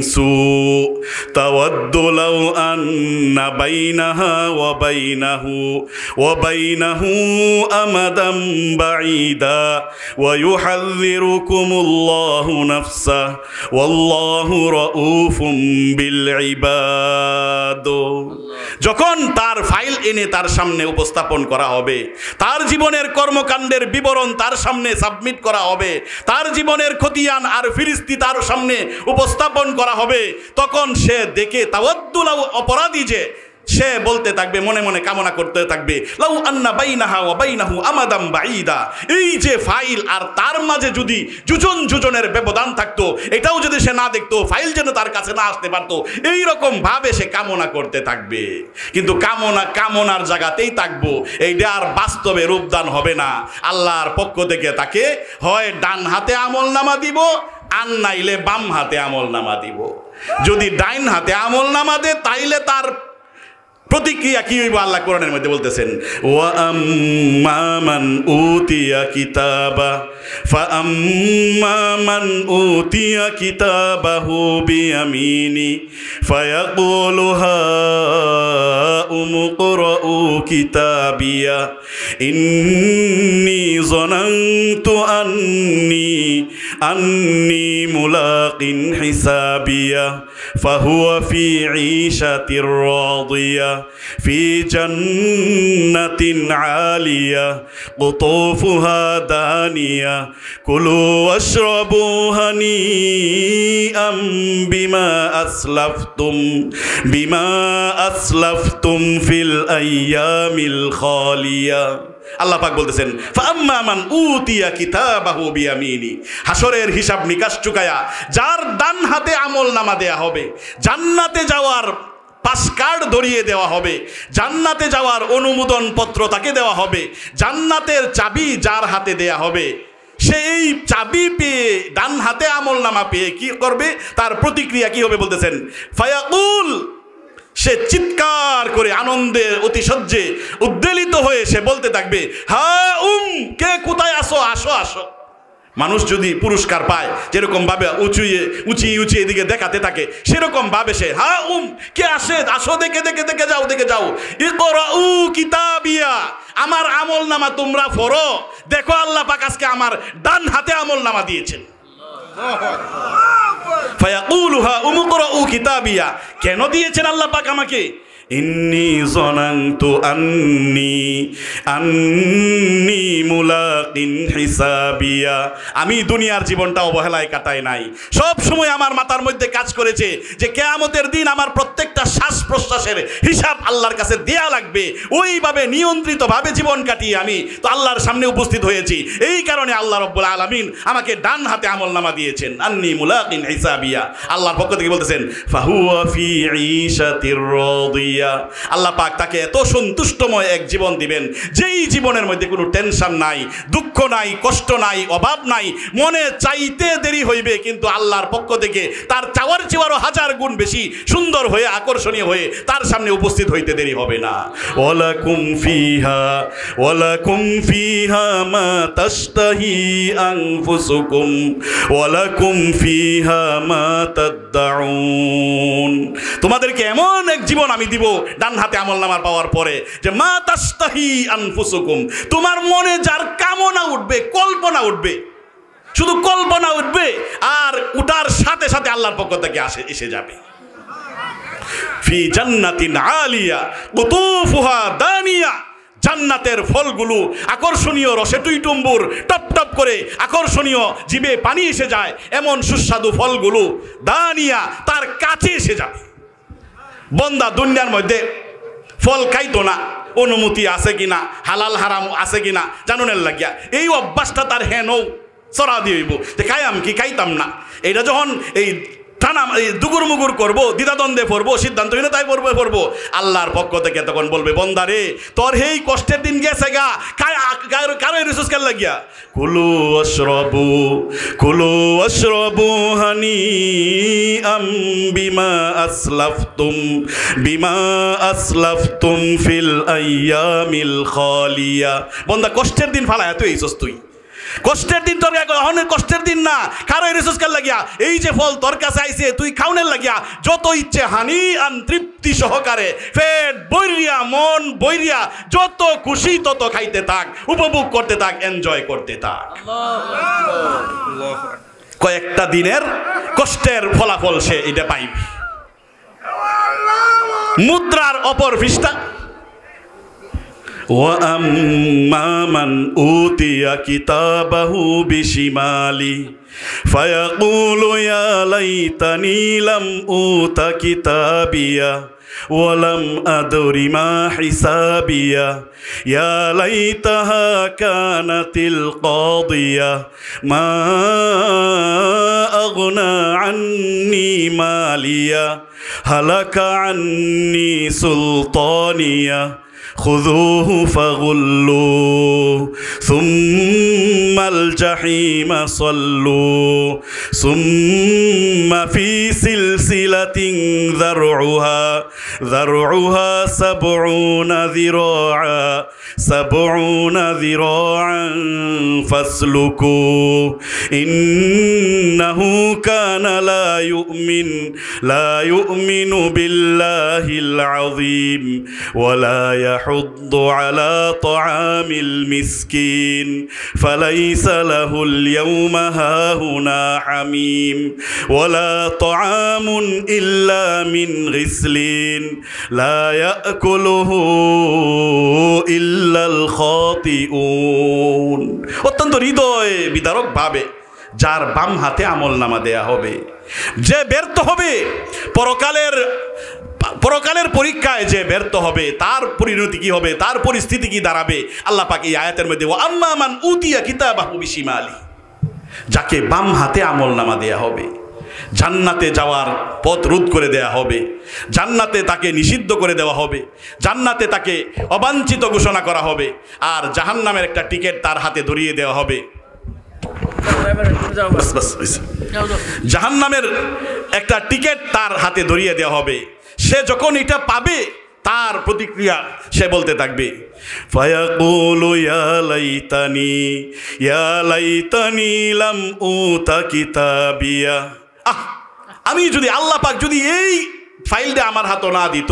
سوء تود لو أن بينها وبينه أمدا بعيدا ويحذركم الله نفسه والله رؤوف بالعباد। যখন তার ফাইল এনে তার সামনে উপস্থাপন করা হবে, তার জীবনের কর্মকাণ্ডের বিবরণ তার সামনে সাবমিট করা হবে, তার জীবনের খতিয়ান আর ফিরিস্তি তার সামনে উপস্থাপন করা হবে, তখন সে দেখে তাওয়াদ্দুল অপরাধী যে সে বলতে থাকবে, মনে মনে কামনা করতে থাকবে লাউ আন্না বাইনাহা ওয়া বাইনাহু আমাদাম বাঈদা। এই যে ফাইল আর তার মাঝে যদি যোজনের ব্যবধান থাকতো, এটাও যদি সে না দেখতো, ফাইল যেন তার কাছে না আসতে পারতো, এই রকম ভাবে সে কামনা করতে থাকবে। কিন্তু কামনার জায়গাতেই থাকবো, এইটা আর বাস্তবে রূপদান হবে না। আল্লাহর পক্ষ থেকে তাকে হয় ডান হাতে আমল নামা দিব, আর নাইলে বাম হাতে আমল নামা দিব। যদি ডাইন হাতে আমল নামা দে তাইলে তার প্রতিক্রিয়া কি হইব আল্লাহ কোরআনের মধ্যে বলতেছেন, ওয়া আম্মা মান উতিয়া কিতাবা ফাআম্মা মান উতিয়া কিতাবাহু বিয়ামিনি ফায়াকুলু হাউমুকরাউ কিতাবিয়া ইন্নী যানানতু আন্নী মুলাকিন হিসাবিয়া فهو في عيشة راضية في جنة عالية قطوفها دانية كلوا واشربوا هنيئا بما أسلفتم في الأيام الخالية আল্লাহ পাক বলতেছেন ফাম্মা মান উতিয়া কিতাবাহু বিয়ামিনি হাসরের হিসাব নিকাশ চুকায়া যার ডান হাতে আমলনামা দেয়া হবে জান্নাতে যাওয়ার পাস কার্ড ধরিয়ে দেওয়া হবে জান্নাতে যাওয়ার অনুমোদন পত্র তাকে দেওয়া হবে জান্নাতের চাবি যার হাতে দেয়া হবে সেই চাবি পেয়ে ডান হাতে আমলনামা পেয়ে কি করবে তার প্রতিক্রিয়া কি হবে বলতেছেন ফায়াকুল সে চিৎকার করে আনন্দে অতিশয্যে উদ্বেলিত হয়ে সে বলতে থাকবে হা কে কোথায় আসো আসো আসো মানুষ যদি পুরস্কার পায় যেরকম ভাবে উঁচিয়ে এদিকে দেখাতে থাকে সেরকম ভাবে সে হা কে আসে আসো দেখে যাও ইকরাউ কিতাবিয়া আমার আমলনামা তোমরা পড়ো দেখো আল্লাহ পাক আজকে আমার ডান হাতে আমলনামা দিয়েছেন ফায়াকুলুহা উমকরাউ কিতাবিয়া কেন দিয়েছেন আল্লাহ পাক আমাকে ইন্নী যনানতু আন্নী মুলাকিন হিসাবিয়া আমি দুনিয়ার জীবনটা অবহেলায় কাটাই নাই সব সময় আমার মাথার মধ্যে কাজ করেছে যে কিয়ামতের দিন আমার প্রত্যেকটা শ্বাস প্রশ্বাসের হিসাব আল্লাহর কাছে দেয়া লাগবে ওইভাবে নিয়ন্ত্রিতভাবে জীবন কাটিয়ে আমি তো আল্লাহর সামনে উপস্থিত হয়েছি এই কারণে আল্লাহ রাব্বুল আলামিন আমাকে ডান হাতে আমলনামা দিয়েছেন আন্নী মুলাকিন হিসাবিয়া আল্লাহর পক্ষ থেকে বলতেছেন ফাহুয়া ফি ঈশাতির রাদিয়া আল্লাহ পাক তাকে এত সন্তুষ্টময় এক জীবন দিবেন যেই জীবনের মধ্যে কোনো টেনশন নাই দুঃখ নাই কষ্ট নাই অভাব নাই মনে চাইতে দেরি হইবে কিন্তু আল্লাহর পক্ষ থেকে তার চাওয়ার চেয়েও হাজার গুণ বেশি সুন্দর হয়ে আকর্ষণীয় হয়ে তার সামনে উপস্থিত হইতে দেরি হবে না ওয়ালাকুম ফিহা মা তাশতাহি আনফুসুকুম ওয়ালাকুম ফিহা মা তাদউন তোমাদেরকে এমন এক জীবন আমি দিব ডান হাতে আমলনামার পাওয়ার পরে যে মা তাশতাহি আনফুসুকুম তোমার মনে যার কামনা উঠবে কল্পনা উঠবে শুধু কল্পনা উঠবে আর উঠার সাথে সাথে আল্লাহর পক্ষ থেকে এসে যাবে ফি জান্নাতিন আলিয়া কুতুফুহা দানিয়া জান্নাতের ফলগুলো আকর্ষণীয় রসে টুইটুম্বুর টপ টপ করে আকর্ষণীয় জিভে পানি এসে যায় এমন সুস্বাদু ফলগুলো দানিয়া তার কাছে এসে যাবে বন্দা দুনিয়ার মধ্যে ফল খাইতো না অনুমতি আছে কিনা হালাল হারাম আছে কিনা জানুনের লাগিয়া এই অভ্যাসটা তার হেনও চড়া দিয়ে হইব যে খাইয়াম কি খাইতাম না এইটা যখন এই টানা দুগুর মুগুর করবো দ্বিধাদ্বন্দ্বে পড়বো সিদ্ধান্তহীনতায় পড়বো আল্লাহর পক্ষ থেকে তখন বলবে বন্দারে তোর এই কষ্টের দিন গেছে গা কারো রিসোর্স কেন লাগিয়া কুলু অশ্রবু হানিআম বিমা আসলাফতুম ফিল আইয়ামিল খালিয়া বন্দা কষ্টের দিন ফালায়া তুই এইছস তুই কষ্টের দিন তোর অনেক কষ্টের দিন না কারো রিসোর্সকার লাগিয়া এই যে ফল তোর কাছে আইছে তুই খাওনের লাগিয়া যত ইচ্ছে হানি আন তৃপ্তি সহকারে পেট বইরিয়া মন বইরিয়া যত খুশি তত খাইতে থাক উপভোগ করতে থাক এনজয় করতে থাক কয়েকটা দিনের কষ্টের ফলাফল সে এটা পাইবে মুদ্রার অপর পৃষ্ঠা وَأَمَّا مَنْ أُوتِيَ كِتَابَهُ بِشِمَالِهِ فَيَقُولُ يَا لَيْتَنِي لَمْ أُوتَ كِتَابِيَهْ وَلَمْ أَدْرِ مَا حِسَابِيَهْ يَا لَيْتَهَا كَانَتِ الْقَاضِيَةَ مَا أَغْنَى عَنِّي مَالِيَهْ هَلَكَ عَنِّي سُلْطَانِيَهْ خذوه فغلوه ثم الجحيم صلوه ثم في سلسلة ذرعها 70 ذراعا فاسلكوه إنه كان لا يؤمن بالله العظيم ولا يحض على طعام المسكين فليس له اليوم هاهنا حميم ولا طعام إلا من غسلين لا يأكله إلا الخاطئون অত্যন্ত হৃদয় বিদারক ভাবে যার বাম হাতে আমলনামা দেয়া হবে, যে ব্যর্থ হবে পরকালের পরীক্ষায়, যে ব্যর্থ হবে তার পরিণতি কি হবে, তার পরিস্থিতি কি দাঁড়াবে। আল্লাহ পাক এই আয়াতের মধ্যে ওয়া আম্মা মান উতিয়া কিতাবাহু বিশিমালি, যাকে বাম হাতে আমলনামা দেয়া হবে, জান্নাতে যাওয়ার পথ রোধ করে দেয়া হবে, জান্নাতে তাকে নিষিদ্ধ করে দেওয়া হবে, জান্নাতে তাকে অবাঞ্ছিত ঘোষণা করা হবে, আর জাহান্নামের একটা টিকিট তার হাতে ধরিয়ে দেওয়া হবে। জাহান্নামের একটা টিকিট তার হাতে ধরিয়ে দেওয়া হবে। সে যখন এটা পাবে তার প্রতিক্রিয়া সে বলতে থাকবে ফায়াকুলু ইয়া লাইতানি লাম উতা কিতাবিয়া, আমি যদি আল্লাহ পাক যদি এই ফাইলটা আমার হাতে না দিত,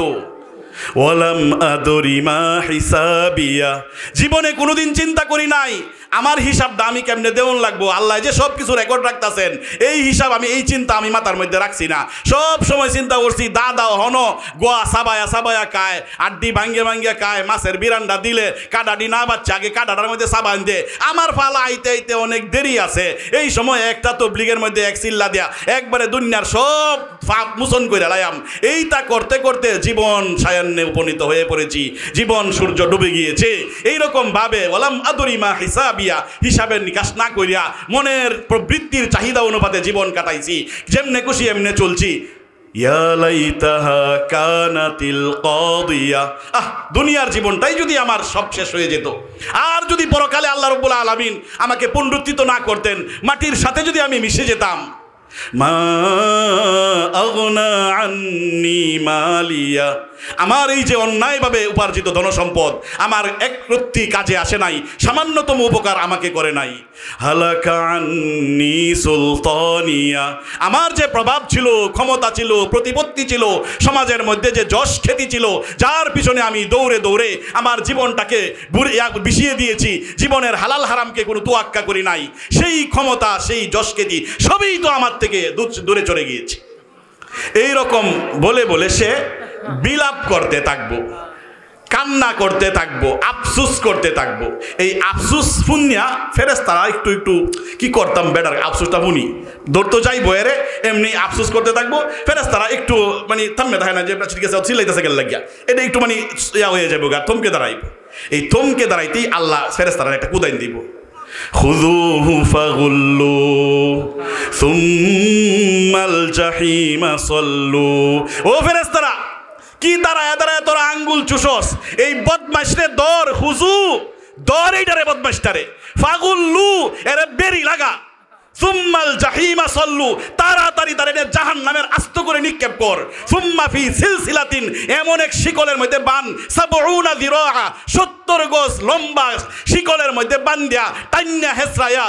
ওয়ালাম আদরি মা হিসাবিয়া, জীবনে কোনোদিন চিন্তা করি নাই আমার হিসাবটা আমি কেমনে দেওয়ান লাগবো। আল্লাহ যে সব কিছু রেকর্ড রাখতেছেন, এই হিসাব আমি, এই চিন্তা আমি মাথার মধ্যে রাখছি না। সব সময় চিন্তা করছি দাদা হন গোয়া সাবায়া সাবায়া খায়, আড্ডি ভাঙ্গে ভাঙ্গে খায়, মাছের বিরান্ডা দিলে কাটাডি না বাচ্চা আগে কাটাটার মধ্যে সাবান দে, আমার ফালা আইতে আইতে অনেক দেরি আছে, এই সময় একটা তবলিগের মধ্যে এক চিল্লা দেয়া একবারে দুনিয়ার সব ফাপ মোচন করে লাইম। এইটা করতে করতে জীবন সায়ান্নে উপনীত হয়ে পড়েছি, জীবন সূর্য ডুবে গিয়েছে। এইরকম ভাবে ওয়ালাম আদরি মা হিসাব, হিসাবের নিকাশ না করিয়া মনের প্রবৃত্তির চাহিদা অনুপাতে জীবন কাটাইছি, যেমনে খুশি এমনে চলছি। ইয়া লাইতাহা কানাতিল কাদিয়া, দুনিয়ার জীবনটাই যদি আমার সব শেষ হয়ে যেত, আর যদি পরকালে আল্লাহ রাব্বুল আলামিন আমাকে পুনরুত্থিত না করতেন, মাটির সাথে যদি আমি মিশে যেতাম। মা আগনা আন্নি মালিয়া, আমার এই যে অন্যায়ভাবে উপার্জিত ধনসম্পদ আমার এক রত্তি কাজে আসে নাই, সামান্যতম উপকার আমাকে করে নাই। হালাকা আন্নি সুলতানিয়া, আমার যে প্রভাব ছিল, ক্ষমতা ছিল, প্রতিপত্তি ছিল, সমাজের মধ্যে যে যশ খ্যাতি ছিল, যার পিছনে আমি দৌড়ে দৌড়ে আমার জীবনটাকে বিষিয়ে দিয়েছি, জীবনের হালাল হারামকে কোনো তোয়াক্কা করি নাই, সেই ক্ষমতা, সেই যশ খ্যাতি সবই তো আমার থেকে দূরে চলে গিয়েছে। এইরকম বলে বলে সে বিলাপ করতে থাকবো, কান্না করতে থাকবো, আফসুস করতে থাকবো। এই আফসুস শুনিয়া ফেরেশতারা একটু একটু কি করতাম বেটার আফসুসটা শুনি ধরতো যাই বয়েরে এমনি আফসুস করতে থাকবো। ফেরেশতারা একটু মানে থামবে থাকে না, যে ঠিক আছে চিল্লাইতেছে গেল লাগিয়া, এটা একটু মানে ইয়া হয়ে যাবো গা, থমকে দাঁড়াইব। এই থমকে দাঁড়াইতেই আল্লাহ ফেরেশতারা একটা কুদাইন দিব, খুযুহু ফাগুল্লু সুম্মাল জাহিমা সাল্লু। ও ফেরেশতারা, কি দাঁড়ায় দাঁড়ায় তোরা আঙ্গুল চুষস, এই বদমাইশরে দর, হুজু দর এইটারে বদমাইশটারে, ফাগুল্লু এরে বেরি লাগা, সুম্মাল জাহিমা সাল্লু তাড়াতাড়ি তারে জাহান্নামের আস্ত করে নিক্ষেপ কর, সুম্মা ফি সিলসিলাতিন এমন এক শিকলের মধ্যে বান, সাবউনা যিরাআ 70 গজ লম্বা শিকলের মধ্যে বান্ধিয়া টাইন্না হেসরায়া,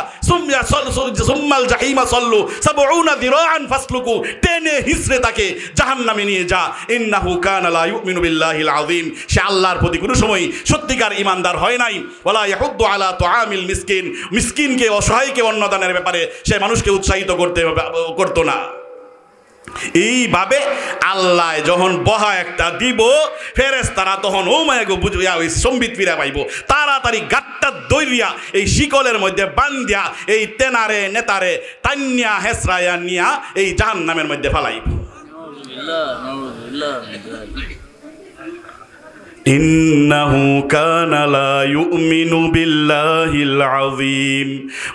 সুম্মাল জাহিমা সাল্লু সাবউনা যিরাআন ফাসলুকু, টেনে হিসরে তাকে জাহান্নামে নিয়ে যা। ইন্নাহু কানা লা ইউমিনু বিল্লাহিল আযীম, সে আল্লাহর প্রতি কোনো সময় সত্যিকার ঈমানদার হয় নাই। ওয়ালা ইয়াহুদ্দু আলা তুআমিল মিসকিন, মিসকিনকে অসহায়কে অন্নদানের ব্যাপারে সে মানুষকে উৎসাহিত করতো না। এইভাবে আল্লাহ যখন বহা একটা দিব, ফেরেশতারা তখন ও মায়াগো বুঝিয়া ওই সম্বিত ফিরা পাইব, তাড়াতাড়ি গাট্টা দইরিয়া এই শিকলের মধ্যে বান্ধিয়া এই তেনারে নেতারে টান্নিয়া হেসরাইয়া নিয়া এই জাহান্নামের মধ্যে ফালাইব। ইন্নাহু কানা লা ইউমিনু বিল্লাহিল আযীম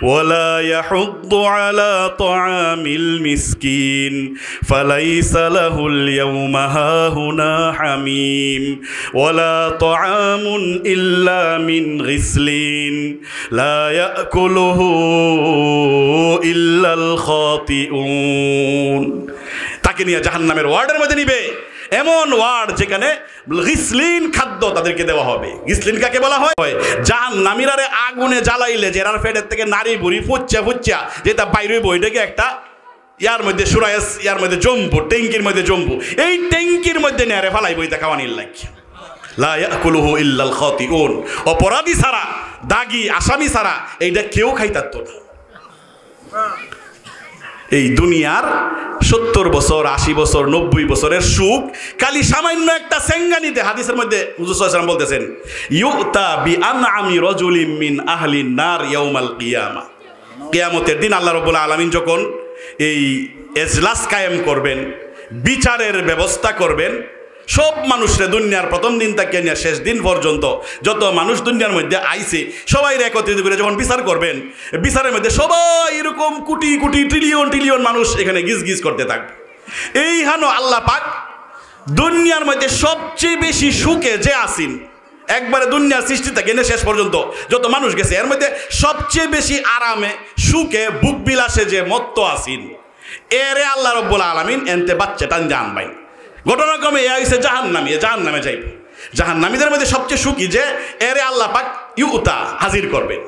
ওয়ালা ইয়াহুদ্দু আলা তুআমিল মিসকিন ফালাইসা লাহুল ইয়াওমা হাহুনা হামীম ওয়ালা তুআমুন ইল্লা মিন গিসলিন লা ইয়াকুলুহু ইল্লাল খাতিউন। তাকে নিয়ে জাহান্নামের ওয়ার্ডের মধ্যে নিবে, এমন ওয়ার্ড যেখানে গিসলিন খাদ্য তাদেরকে দেওয়া হবে। গিসলিন কাকে বলা হয়? জাহান্নামীরারে আগুনে জ্বালাইলে জেরার ফেটের থেকে নারী বুড়ি ফুচ্চা ফুচ্চা যেটা বাইরে বইটাকে একটা ইয়ার মধ্যে সুরাইস, ইয়ার মধ্যে জম্বু, ট্যাঙ্কির মধ্যে জম্বু, এই ট্যাঙ্কির মধ্যে নেয়ারে ফালাই বইটা খাওয়ানির লাগে। লা ইয়াকুলুহু ইল্লাল খাতিউন, অপরাধী ছাড়া, দাগী আসামি ছাড়া এইটা কেউ খাইতাত না। এই দুনিয়ার 70 বছর 80 বছর 90 বছরের সুখ খালি সামান্য একটা সেঙ্গানিতে। হাদিসের মধ্যে হুজুর সাল্লাল্লাহু আলাইহি ওয়াসাল্লাম বলতেছেন, ইউতা বিআনআমি রাজুলিন মিন আহলিন নার ইয়াউমাল কিয়ামা। কিয়ামতের দিন আল্লাহ রাব্বুল আলামিন যখন এই এজলাস কায়েম করবেন, বিচারের ব্যবস্থা করবেন, সব মানুষরে দুনিয়ার প্রথম দিন থেকে নিয়ে শেষ দিন পর্যন্ত যত মানুষ দুনিয়ার মধ্যে আইছে সবাই একত্রিত করে যখন বিচার করবেন, বিচারের মধ্যে সবাই এরকম কোটি কোটি ট্রিলিয়ন ট্রিলিয়ন মানুষ এখানে গিজ গিজ করতে থাকবে। এই হানো আল্লাহ পাক দুনিয়ার মধ্যে সবচেয়ে বেশি সুখে যে আসিন, একবারে দুনিয়ার সৃষ্টি থেকে নিয়ে শেষ পর্যন্ত যত মানুষ গেছে এর মধ্যে সবচেয়ে বেশি আরামে সুখে বুক বিলাসে যে মত্ত আসিন, এরে আল্লাহ রাব্বুল আলামিন এনতে বাচ্চাটান জানবাই। ঘটনাক্রমে এ হইছে জাহান্নামী, জাহান্নামে যাইব। জাহান্নামীদের মধ্যে সবচেয়ে সুখী যে এরে আল্লাহ পাক ইউতা হাজির করবেন।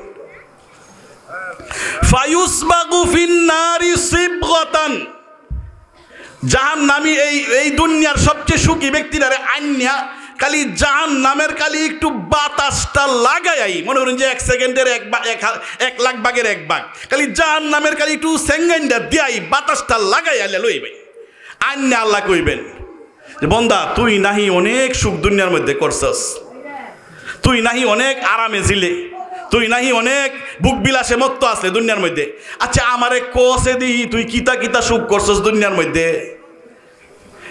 ফায়ুসবাগু ফিন নারি সিবগাতান, জাহান্নামী এই দুনিয়ার সবচেয়ে সুখী ব্যক্তিটারে আইন্যা খালি জাহান্নামের খালি একটু বাতাসটা লাগাই, মনে করেন যে 1 সেকেন্ডের 1 লাখ ভাগের 1 ভাগ, খালি জাহান্নামের খালি একটু সেঙ্গাইন্ডা দিয়াই বাতাসটা লাগাই আলে লইবে। আইন্যা আল্লাহ কইবেন যে বন্দা তুই নাহি অনেক সুখ দুনিয়ার মধ্যে করছস, তুই নাহি অনেক আরামে ছিলে, তুই নাহি অনেক বুক বিলাসে মত্ত আসলে দুনিয়ার মধ্যে। আচ্ছা আমারে কোসে দিই তুই কিতা কিতা সুখ করছস দুনিয়ার মধ্যে।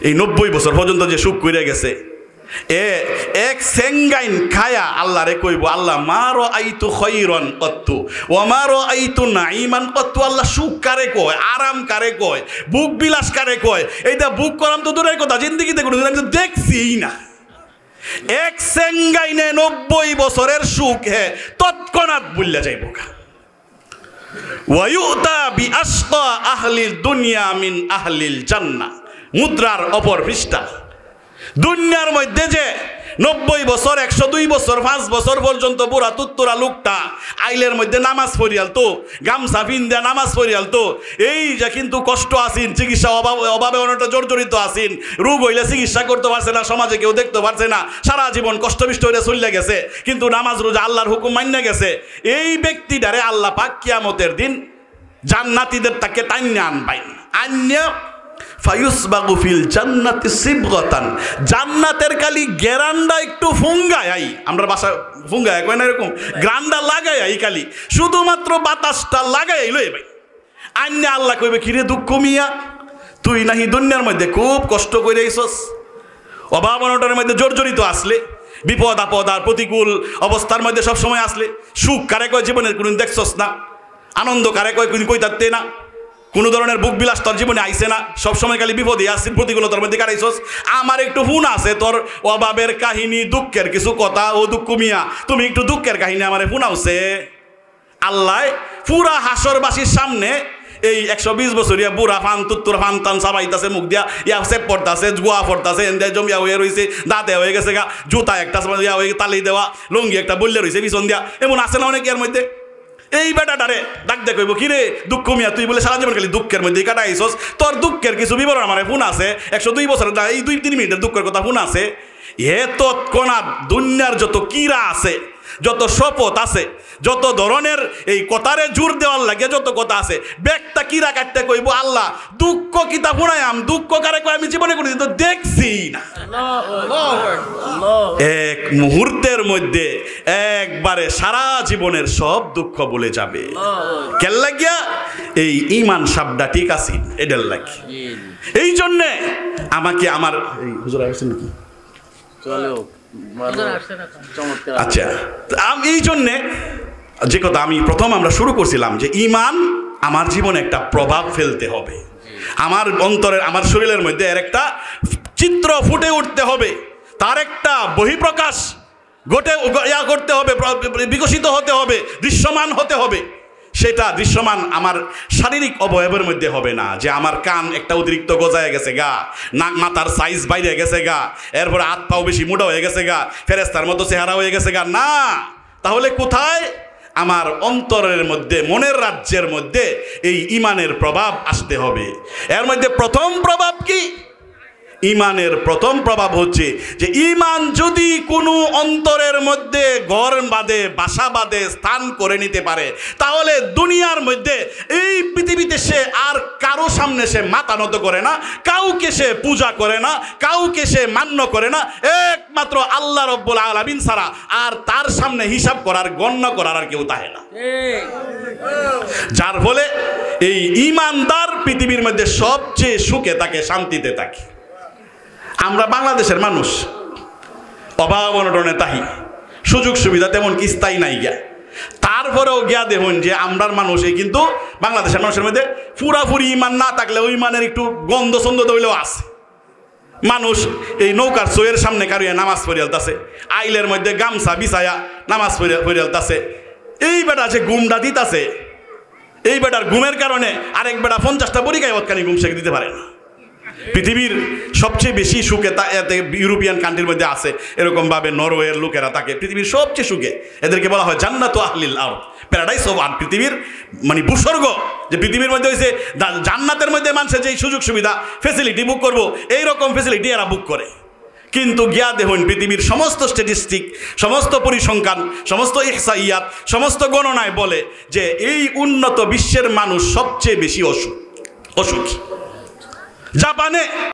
এই 90 বছর পর্যন্ত যে সুখ কইরা গেছে, এক সেঙ্গাইন খায়া আল্লাহ রে কইব, আল্লাহ মারো আইতু খৈরন কত্তু ও মারো আইতু নাইমান কত্তু। আল্লাহ সুখ কারে কয়, আরাম কারে কয়, বুক বিলাস কারে কয়? এইটা বুক করাম তো দূরের কথা, জিন্দিগিতে কোনো আমি তো দেখছি না। এক সেঙ্গাইনে 90 বছরের সুখ হে তৎক্ষণাৎ বুল্লা যাইব। ওয়ায়ুতা বিআশকা আহলিল দুনিয়া মিন আহলিল জান্নাহ, মুদ্রার অপর পৃষ্ঠা। দুনিয়ার মধ্যে যে 90 বছর 102 বছর 5 বছর পর্যন্ত বুড়া তুত্তুরা লোকটা আইলের মধ্যে নামাজ পড়িয়াল তো, গামছা পিন্দা নামাজ পড়িয়াল তো, এই যে কিন্তু কষ্ট আসিন, চিকিৎসা অভাবে অনেকটা জর্জরিত আসিন, রোগ হইলে চিকিৎসা করতে পারছে না, সমাজে কেউ দেখতে পারছে না, সারা জীবন কষ্টবিষ্ট হইলে চলে গেছে, কিন্তু নামাজ রোজা আল্লাহর হুকুম মান্য গেছে। এই ব্যক্তিটারে আল্লাহ পাক কিয়ামতের দিন জান্নাতীদের তাকে টাইন্যা আনবাইন, আন্যা ফায়ুসবাগু ফিল জান্নাতি সিবগাতান, জান্নাতের কালি গেরান্ডা একটু ফুঙ্গাই, আমরা বাসা ফুঙ্গাই কয় না এরকম, গ্রান্ডা লাগাই কালি শুধুমাত্র বাতাসটা লাগাই লই ভাই। আন্যা আল্লাহ কইবে কিরে দুঃখ মিয়া, তুই নাহি দুনিয়ার মধ্যে খুব কষ্ট করে আইছস, অভাব অনটনের মধ্যে জর্জরিত আসলে, বিপদ আপদ আর প্রতিকূল অবস্থার মধ্যে সবসময় আসলে, সুখ কারে কয় জীবনের কোনদিন দেখছস না, আনন্দ কারে কয় কোনদিন কই থাকতে না, কোনো ধরনের বুক বিলাস তোর জীবনে আইসে না, সবসময় খালি বিপদে আসছিস, প্রতিকূলতার মধ্যে কাটাইছস। আমার একটু হুন আছে তোর অভাবের কাহিনী, দুঃখের কিছু কথা, ও দুঃখ মিয়া তুমি একটু দুঃখের কাহিনী আমারে শুনাওছে। আল্লাহ পুরা হাসরবাসীর সামনে এই 120 বছরিয়া বুড়া ফান তুত্তুর ফান টান সাবাইতাছে, মুখ দিয়া ইয়া সেপ পড়তাছে, গোয়া পড়তাছে, এন্দে জমিয়া হয়ে রয়েছে, দাঁতে হয়ে গেছে গা, জুতা একটা ইয়া হয়ে তালি দেওয়া, লুঙ্গি একটা বললে রয়েছে পিছন দিয়া, এমন আছে না অনেক এর মধ্যে। এই বেটাটারে ডাক দে কইব কিরে দুঃখ মিয়া, তুই বলে সারা জীবন খালি দুঃখের মধ্যে কাটাইছস, তোর দুঃখের কিছু বিবরণ আমার ফোন আছে, 102 বছরের এই 2-3 মিনিটের দুঃখের কথা ফোন আছে। এ তৎক্ষণাৎ দুনিয়ার যত কিরা আছে, যত শপথ আছে, যত ধরনের এই কথারে জোর দেওয়ার লাগে যত কথা আছে, ব্যাগটা কিরা কাটতে কইব আল্লাহ দুঃখ কিতা শুনায়াম, দুঃখ কারে কয় আমি জীবনে কোনোদিন তো দেখছি না। এক মুহূর্তের মধ্যে একবারে সারা জীবনের সব দুঃখ বলে যাবে। কেন লাগিয়া? এই ঈমান শব্দটা ঠিক আছে এটার লাগে। এই জন্যে আমাকে আমার এই হুজুর আসছেন নাকি? আচ্ছা, এই জন্যে যে কথা আমি প্রথম আমরা শুরু করছিলাম যে ঈমান আমার জীবনে একটা প্রভাব ফেলতে হবে, আমার অন্তরের আমার শরীরের মধ্যে এর একটা চিত্র ফুটে উঠতে হবে, তার একটা বহিঃপ্রকাশ করতে হবে, বিকশিত হতে হবে, দৃশ্যমান হতে হবে। সেটা দৃশ্যমান আমার শারীরিক অবয়বের মধ্যে হবে না, যে আমার কান একটা অতিরিক্ত গজায় গেছে গা, নাক মাথার সাইজ বাইরে গেছে গা, এরপরে হাত পাও বেশি মোটা হয়ে গেছে গা, ফেরেস্তার মতো চেহারা হয়ে গেছে গা, না। তাহলে কোথায়? আমার অন্তরের মধ্যে, মনের রাজ্যের মধ্যে এই ঈমানের প্রভাব আসতে হবে। এর মধ্যে প্রথম প্রভাব কি? ইমানের প্রথম প্রভাব হচ্ছে যে ইমান যদি কোনো অন্তরের মধ্যে ঘর বাঁধে, বাসা বাঁধে, স্থান করে নিতে পারে, তাহলে দুনিয়ার মধ্যে এই পৃথিবীতে সে আর কারো সামনে সে মাথা নত করে না, কাউকে সে পূজা করে না, কাউকে সে মান্য করে না, একমাত্র আল্লাহ রব্বুল আলামিন ছাড়া আর তার সামনে হিসাব করার, গণ্য করার আর কেউ থাকে না। যার ফলে এই ইমানদার পৃথিবীর মধ্যে সবচেয়ে সুখে থাকে, শান্তিতে থাকে। আমরা বাংলাদেশের মানুষ অভাব অনটনে তাহি, সুযোগ সুবিধা তেমন কি স্থায়ী নাই গিয়া, তারপরেও গিয়া দেখুন যে আমরার মানুষে কিন্তু বাংলাদেশের মানুষের মধ্যে পুরাপুরি ইমান না থাকলে ওই ইমানের একটু গন্ধ ছন্দ দইলেও আছে। মানুষ এই নৌকার চোয়ের সামনে কারিয়া নামাজ পড়িয়ালতাছে, আইলের মধ্যে গামছা বিছায়া নামাজ পড়িয়ালতাছে। এই বেটা যে গুমটা দিতাছে, এই বেটার ঘুমের কারণে আরেক বেটা 50টা পরীক্ষায় ওৎকানি ঘুম শেখ দিতে পারে না। পৃথিবীর সবচেয়ে বেশি সুখে ইউরোপিয়ান কান্ট্রির মধ্যে আছে, এরকমভাবে নরওয়ের লোকেরা থাকে পৃথিবীর সবচেয়ে সুখে। এদেরকে বলা হয় জান্নাতু আহলিল আরদ, প্যারাডাইস অফ আর্থ, পৃথিবীর মানে ভূস্বর্গ। যে পৃথিবীর মধ্যে হয়েছে জান্নাতের মধ্যে মানুষের যে সুযোগ সুবিধা ফেসিলিটি বুক করবো, এইরকম ফেসিলিটি এরা বুক করে। কিন্তু গিয়া দেখুন পৃথিবীর সমস্ত স্ট্যাটিস্টিক, সমস্ত পরিসংখ্যান, সমস্ত ইহসাইয়াত, সমস্ত গণনায় বলে যে এই উন্নত বিশ্বের মানুষ সবচেয়ে বেশি অসুখী। জাপানে